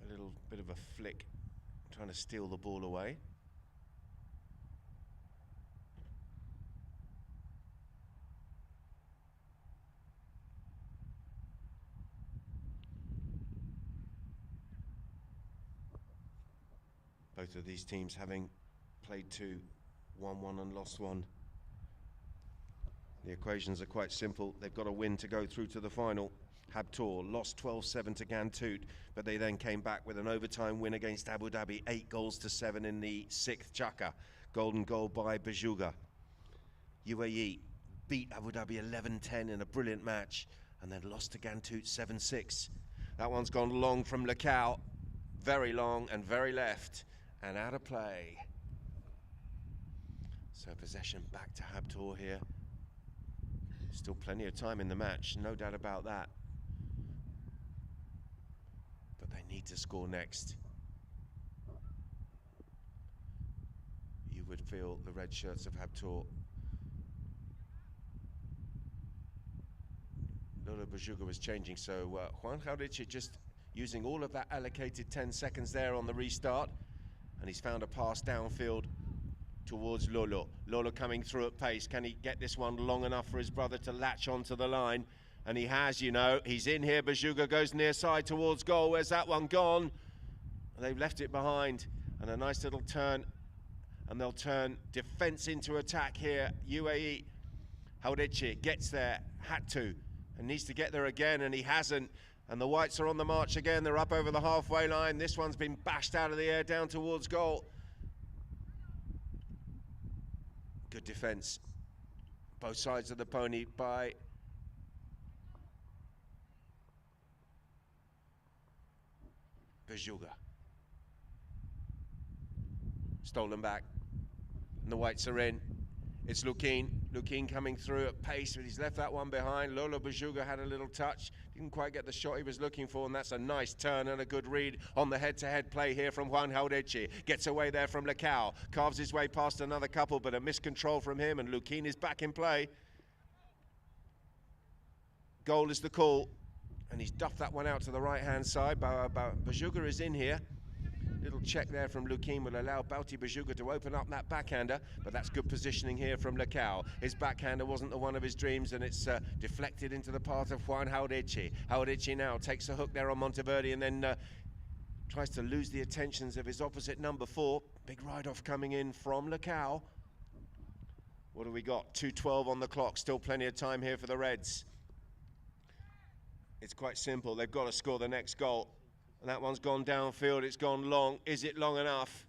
little bit of a flick, trying to steal the ball away. Both of these teams having played 2, won 1 and lost 1. The equations are quite simple. They've got a win to go through to the final. Habtoor lost 12-7 to Ghantoot, but they then came back with an overtime win against Abu Dhabi, 8-7 in the 6th chukker. Golden goal by Bajuga. UAE beat Abu Dhabi 11-10 in a brilliant match, and then lost to Ghantoot 7-6. That one's gone long from Lukau, very long and very left, and out of play. So possession back to Habtoor here. Still plenty of time in the match, no doubt about that. But they need to score next. would feel the red shirts of Habtoor. Lolo Bajuga was changing, so Juan Ghantoot just using all of that allocated 10 seconds there on the restart, and he's found a pass downfield towards Lolo. Lolo coming through at pace. Can he get this one long enough for his brother to latch onto the line? And he has, you know. He's in here. Bajuga goes near side towards goal. Where's that one gone? They've left it behind. And a nice little turn. And they'll turn defence into attack here. UAE. Ghantoot gets there. Had to. And needs to get there again. And he hasn't. And the Whites are on the march again. They're up over the halfway line. This one's been bashed out of the air down towards goal. Good defence. Both sides of the pony by Bajuga. Stolen back. And the Whites are in. It's Lukin. Lukin coming through at pace, but he's left that one behind. Lolo Bajuga had a little touch. Didn't quite get the shot he was looking for, and that's a nice turn and a good read on the head-to-head play here from Juan Ghantoot. Gets away there from Lecao. Carves his way past another couple, but a miscontrol from him, and Lukin is back in play. Goal is the call, and he's duffed that one out to the right-hand side. Bajuga is in here. Little check there from Lukin will allow Bauti Bajuga to open up that backhander, but that's good positioning here from Lecao. His backhander wasn't the one of his dreams, and it's deflected into the path of Juan Ghantoot. Ghantoot now takes a hook there on Monteverde and then tries to lose the attentions of his opposite number 4. Big ride-off coming in from Lecao. What do we got? 2:12 on the clock. Still plenty of time here for the Reds. It's quite simple. They've got to score the next goal. And that one's gone downfield, it's gone long. Is it long enough?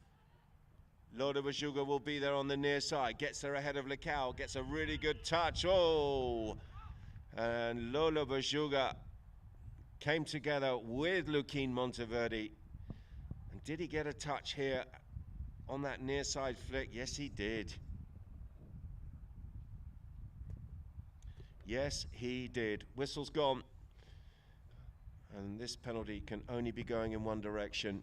Lolo Bajuga will be there on the near side. Gets there ahead of Lecao, gets a really good touch. Oh! And Lolo Bajuga came together with Lukin Monteverde. And did he get a touch here on that near side flick? Yes, he did. Yes, he did. Whistle's gone. And this penalty can only be going in one direction.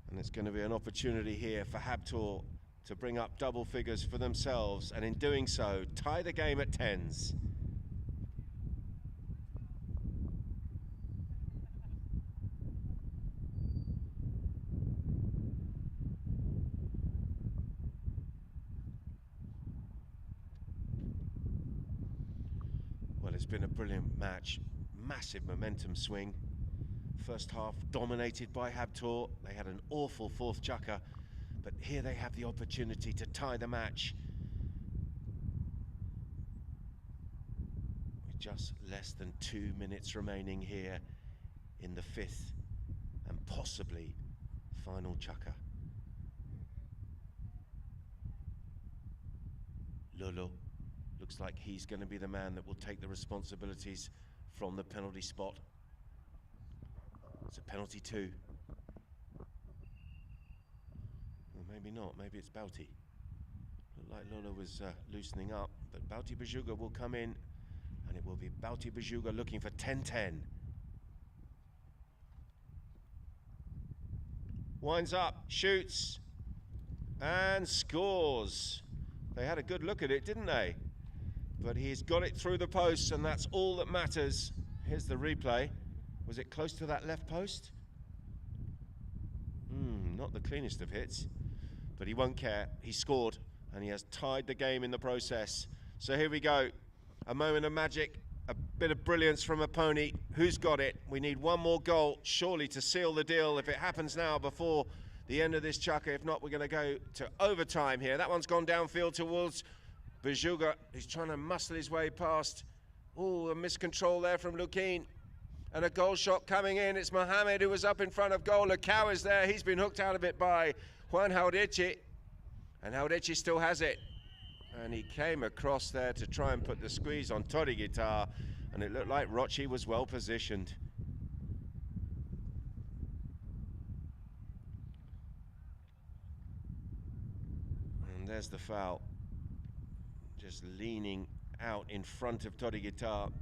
And it's going to be an opportunity here for Habtoor to bring up double figures for themselves. And in doing so, tie the game at 10s. Well, it's been a brilliant match. Massive momentum swing. First half dominated by Habtoor. They had an awful fourth chukker, but here they have the opportunity to tie the match. With just less than 2 minutes remaining here in the 5th and possibly final chukker. Lolo looks like he's going to be the man that will take the responsibilities from the penalty spot. It's a penalty 2. Well, maybe not, maybe it's Bauti. Looked like Lolo was loosening up, but Bauti Bajuga will come in, and it will be Bauti Bajuga looking for 10-10. Winds up, shoots, and scores. They had a good look at it, didn't they? But he's got it through the posts, and that's all that matters. Here's the replay. Was it close to that left post? Not the cleanest of hits, but he won't care. He scored, and he has tied the game in the process. So here we go. A moment of magic, a bit of brilliance from a pony. Who's got it? We need one more goal, surely, to seal the deal. If it happens now before the end of this chukker, if not, we're going to go to overtime here. That one's gone downfield towards Bajuga. He's trying to muscle his way past. Oh, a miscontrol there from Lukin. And a goal shot coming in. It's Mohamed who was up in front of goal. Lecao is there. He's been hooked out of it by Juan Ghantoot. And Ghantoot still has it. And he came across there to try and put the squeeze on Toddy Guitar. And it looked like Rochi was well positioned. And there's the foul. Just leaning out in front of Toddy Guitar.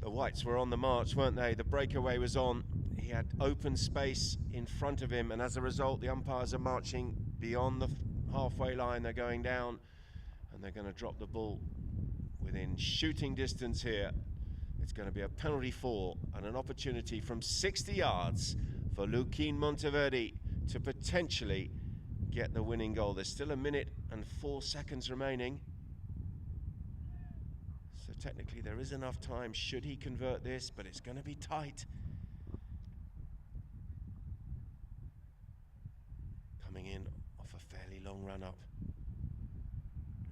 The Whites were on the march, weren't they? The breakaway was on. He had open space in front of him, and as a result, the umpires are marching beyond the halfway line, they're going down, and they're going to drop the ball within shooting distance here. It's going to be a penalty for and an opportunity from 60 yards for Luquín Monteverde to potentially get the winning goal. There's still 1 minute and 4 seconds remaining. So technically there is enough time should he convert this, but it's going to be tight. Coming in off a fairly long run up.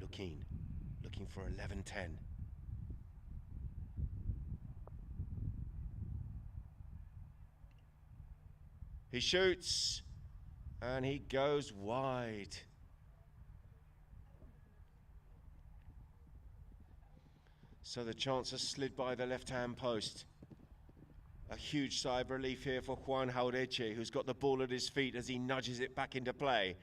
Luquín looking for 11-10. He shoots, and he goes wide. So the chance has slid by the left-hand post. A huge sigh of relief here for Juan Jauretche, who's got the ball at his feet as he nudges it back into play.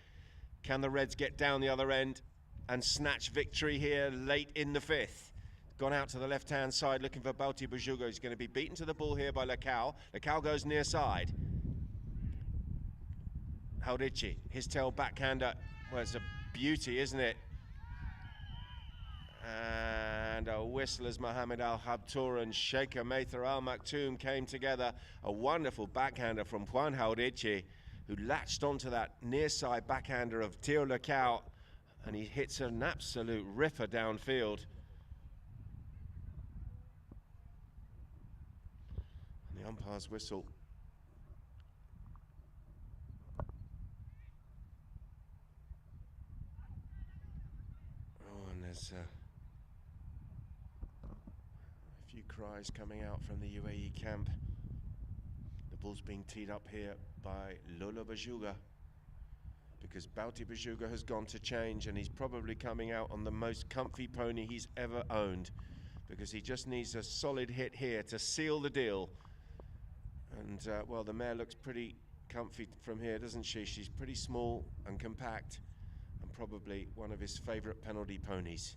Can the Reds get down the other end and snatch victory here late in the fifth? Gone out to the left-hand side looking for Bauti Bujuga. He's going to be beaten to the ball here by Lecao. Lecao goes near side. Jauretche, his tail backhander. Well, it's a beauty, isn't it? And a whistle as Mohamed Al Habtoor and Sheikha Maither Al Maktoum came together. A wonderful backhander from Juan Jauretche, who latched onto that near side backhander of Teo Lecao, and he hits an absolute ripper downfield. And the umpire's whistle. Oh, and there's a few cries coming out from the UAE camp. The ball's being teed up here by Lolo Bujuga, because Bauti Bujuga has gone to change, and he's probably coming out on the most comfy pony he's ever owned, because he just needs a solid hit here to seal the deal. And well, the mare looks pretty comfy from here, doesn't she? She's pretty small and compact, and probably one of his favorite penalty ponies.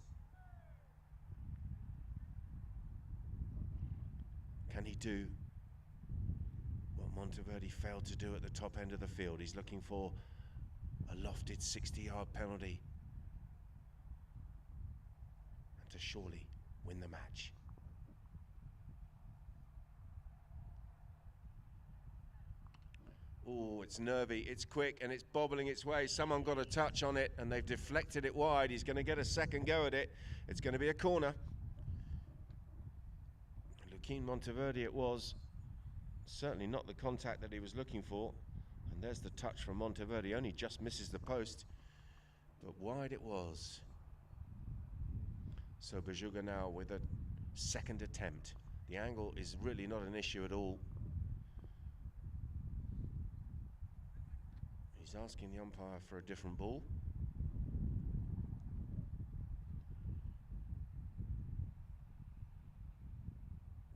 Can he do what Monteverde failed to do at the top end of the field? He's looking for a lofted 60-yard penalty and to surely win the match. Oh, it's nervy, it's quick, and it's bobbling its way. Someone got a touch on it, and they've deflected it wide. He's going to get a second go at it. It's going to be a corner. Luquín Monteverde it was. Certainly not the contact that he was looking for. And there's the touch from Monteverde. Only just misses the post, but wide it was. So Bujuga now with a second attempt. The angle is really not an issue at all. He's asking the umpire for a different ball.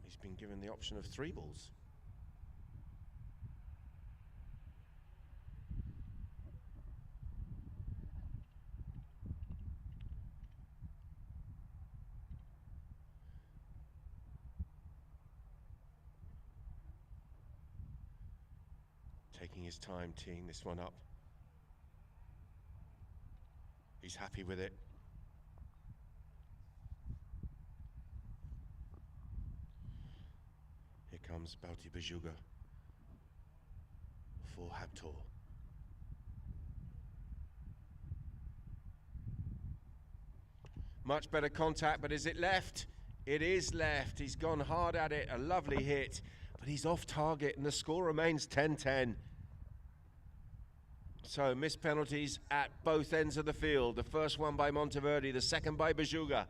He's been given the option of 3 balls. Taking his time teeing this one up. He's happy with it. Here comes Bauti Bujuga for Habtoor. Much better contact, but is it left? It is left. He's gone hard at it, a lovely hit, but he's off target and the score remains 10-10. So missed penalties at both ends of the field. The first one by Monteverde, the second by Bujuga.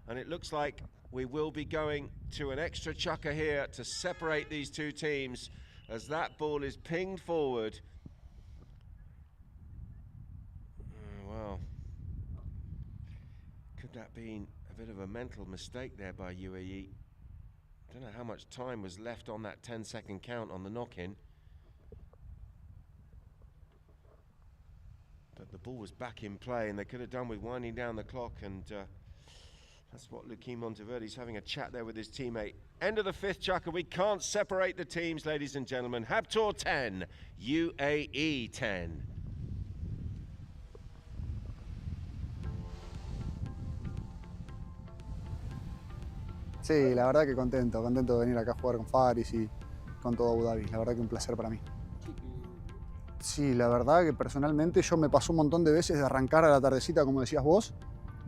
And it looks like we will be going to an extra chukker here to separate these two teams as that ball is pinged forward. Well, could that been a bit of a mental mistake there by UAE? I don't know how much time was left on that 10-second count on the knock-in. But the ball was back in play, and they could have done with winding down the clock, and that's what Luquín Monteverde's having a chat there with his teammate. End of the 5th chukker. We can't separate the teams, ladies and gentlemen. Habtoor 10, UAE 10. Sí, la verdad que contento de venir acá a jugar con Faris y con todo Abu Dhabi. La verdad que un placer para mí. Sí, la verdad que personalmente yo me pasó un montón de veces de arrancar a la tardecita, como decías vos,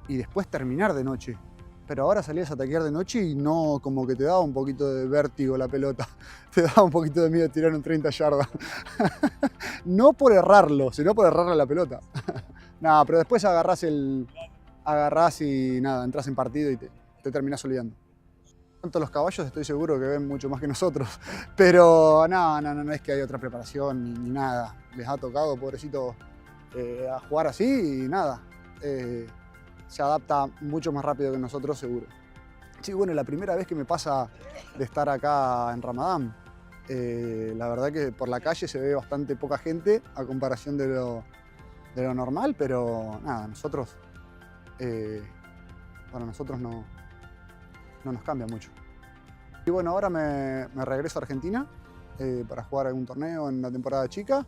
y después terminar de noche. Pero ahora salías a taquear de noche y no, como que te daba un poquito de vértigo la pelota. Te daba un poquito de miedo tirar un 30 yardas. No por errarlo, sino por errarle la pelota. Nada, pero después agarrás y nada, entras en partido y te terminás olvidando. Tanto los caballos estoy seguro que ven mucho más que nosotros, pero no es que hay otra preparación ni nada. Les ha tocado, pobrecito, a jugar así y nada. Se adapta mucho más rápido que nosotros, seguro. Sí, bueno, la primera vez que me pasa de estar acá en Ramadán, la verdad que por la calle se ve bastante poca gente a comparación de lo normal, pero nada, para nosotros no nos cambia mucho. Y bueno, ahora me regreso a Argentina para jugar algún torneo en la temporada chica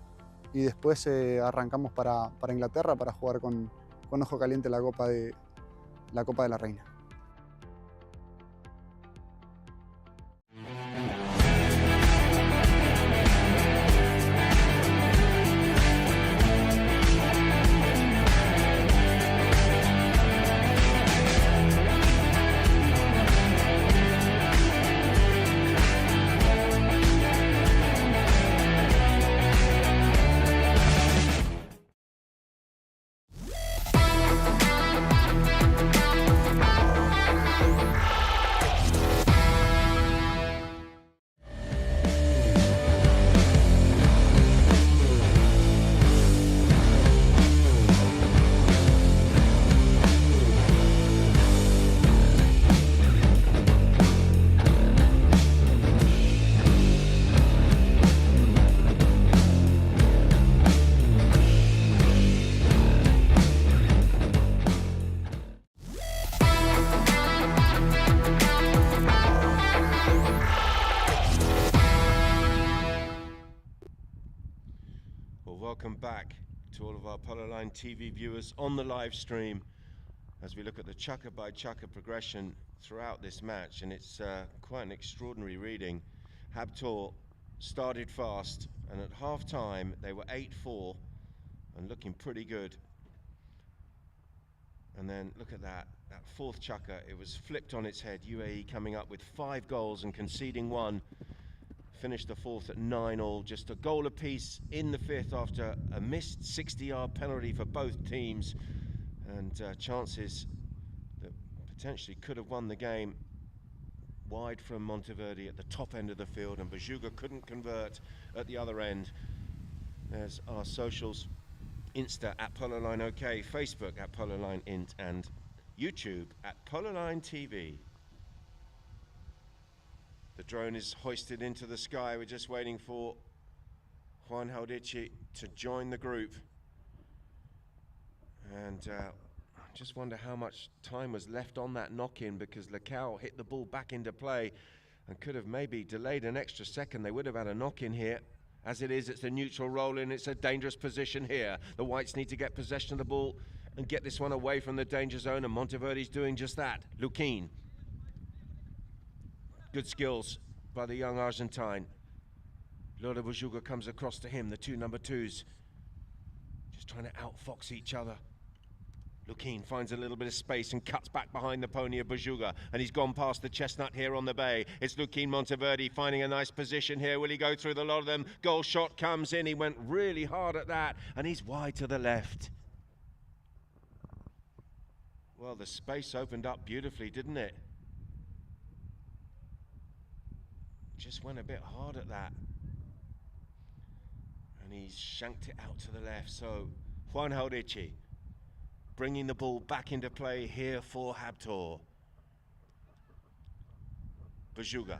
y después arrancamos para Inglaterra para jugar con ojo caliente la Copa de la Reina. Welcome back to all of our Polo Line TV viewers on the live stream as we look at the chukka by chukka progression throughout this match, and it's quite an extraordinary reading. Habtoor started fast, and at half time they were 8-4 and looking pretty good. And then look at that fourth chukka, it was flipped on its head. UAE coming up with 5 goals and conceding 1. Finished the fourth at 9-all, just a goal apiece in the fifth after a missed 60-yard penalty for both teams, and chances that potentially could have won the game wide from Monteverde at the top end of the field, and Bajuga couldn't convert at the other end. There's our socials: Insta at Polo Line OK, Facebook at Polo Line Int, and YouTube at Polo Line TV. The drone is hoisted into the sky. We're just waiting for Juan Haldici to join the group. And I just wonder how much time was left on that knock-in, because Lecao hit the ball back into play and could have maybe delayed an extra second. They would have had a knock-in here. As it is, it's a neutral roll-in. It's a dangerous position here. The Whites need to get possession of the ball and get this one away from the danger zone, and Monteverde's doing just that. Luquin. Good skills by the young Argentine. Lola Bajuga comes across to him, the two number 2s. Just trying to outfox each other. Luquin finds a little bit of space and cuts back behind the pony of Bajuga, and he's gone past the chestnut here on the bay. It's Luquin Monteverde finding a nice position here. Will he go through the lot of them? Goal shot comes in. He went really hard at that, and he's wide to the left. Well, the space opened up beautifully, didn't it? Just went a bit hard at that, and he's shanked it out to the left. So Juan Haldici bringing the ball back into play here for Habtoor. Bajuga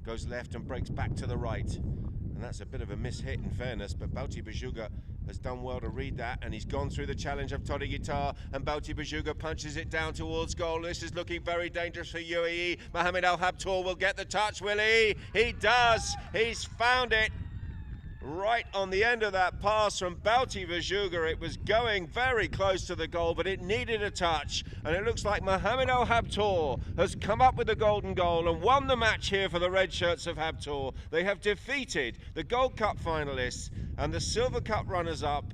goes left and breaks back to the right, and that's a bit of a mishit in fairness, but Bauti Bajuga has done well to read that, and he's gone through the challenge of Tori Guitar, and Bauti Bajuga punches it down towards goal. This is looking very dangerous for UAE. Mohamed Al Habtoor will get the touch, will he? He does. He's found it. right on the end of that pass from Bauti Vajuga. It was going very close to the goal, but it needed a touch. And it looks like Mohamed El Habtoor has come up with the golden goal and won the match here for the red shirts of Habtoor. They have defeated the Gold Cup finalists and the Silver Cup runners-up.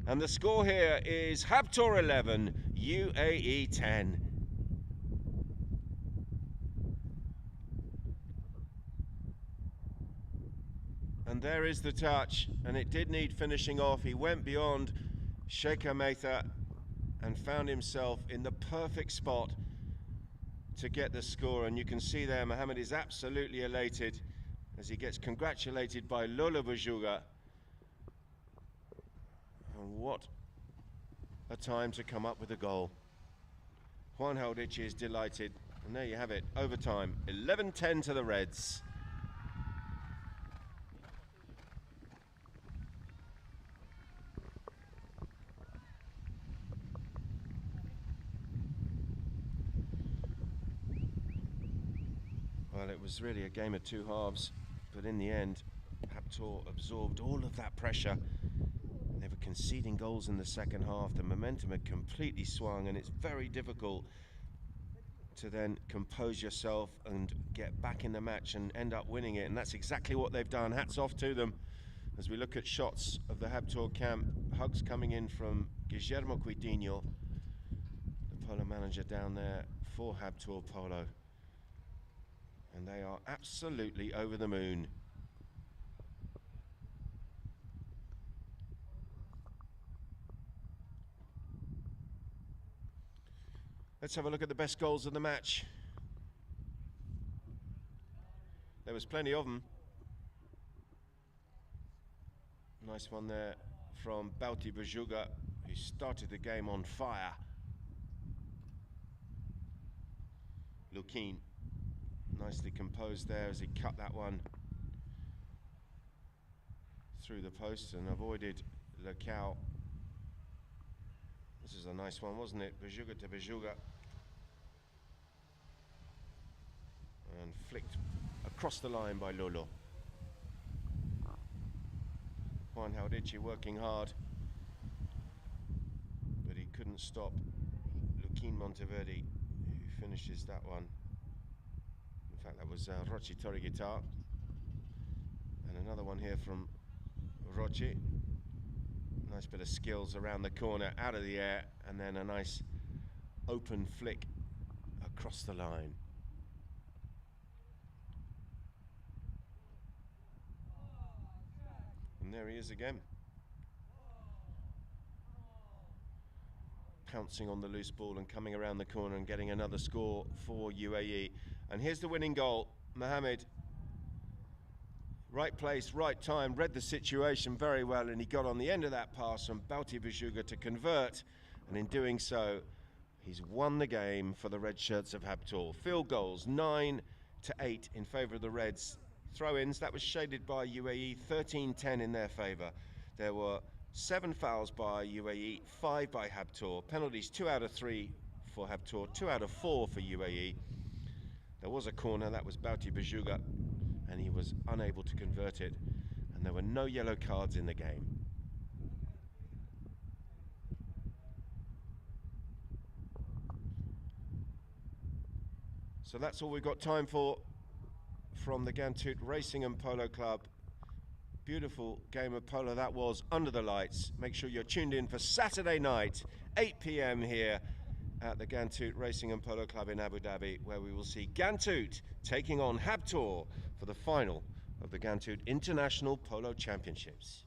And the score here is Habtoor 11, UAE 10. And there is the touch, and it did need finishing off. He went beyond Sheikha Metha and found himself in the perfect spot to get the score. And you can see there, Mohamed is absolutely elated as he gets congratulated by Lola Vajuga. And what a time to come up with a goal. Juan Haldici is delighted. And there you have it, overtime, 11-10 to the Reds. Well, it was really a game of two halves, but in the end, Habtoor absorbed all of that pressure. They were conceding goals in the second half. The momentum had completely swung, and it's very difficult to then compose yourself and get back in the match and end up winning it. And that's exactly what they've done. Hats off to them. As we look at shots of the Habtoor camp, hugs coming in from Guillermo Coutinho, the Polo manager down there for Habtoor Polo. And they are absolutely over the moon. Let's have a look at the best goals of the match. There was plenty of them. Nice one there from Bauti Vajuga, who started the game on fire. Lukin, nicely composed there as he cut that one through the post and avoided Lecao. This is a nice one, wasn't it? Vajuga to Vajuga. And flicked across the line by Lolo. Juan Haldici working hard, but he couldn't stop Lukin Monteverde, who finishes that one. In fact, that was Rochi Toriguitar. And another one here from Rochi. Nice bit of skills around the corner, out of the air, and then a nice open flick across the line. And there he is again. Pouncing on the loose ball and coming around the corner and getting another score for UAE. And here's the winning goal. Mohamed, right place, right time, read the situation very well, and he got on the end of that pass from Bauti Vajuga to convert. And in doing so, he's won the game for the red shirts of Habtoor. Field goals, 9-8 in favour of the Reds. Throw-ins, that was shaded by UAE, 13-10 in their favour. There were 7 fouls by UAE, 5 by Habtoor. Penalties, 2 out of 3 for Habtoor, 2 out of 4 for UAE. There was a corner, that was Bauti Vajuga, and he was unable to convert it. And there were no yellow cards in the game. So that's all we've got time for from the Ghantoot Racing and Polo Club. Beautiful game of polo that was, under the lights. Make sure you're tuned in for Saturday night, 8 p.m. here at the Ghantoot Racing and Polo Club in Abu Dhabi, where we will see Ghantoot taking on Habtoor for the final of the Ghantoot International Polo Championships.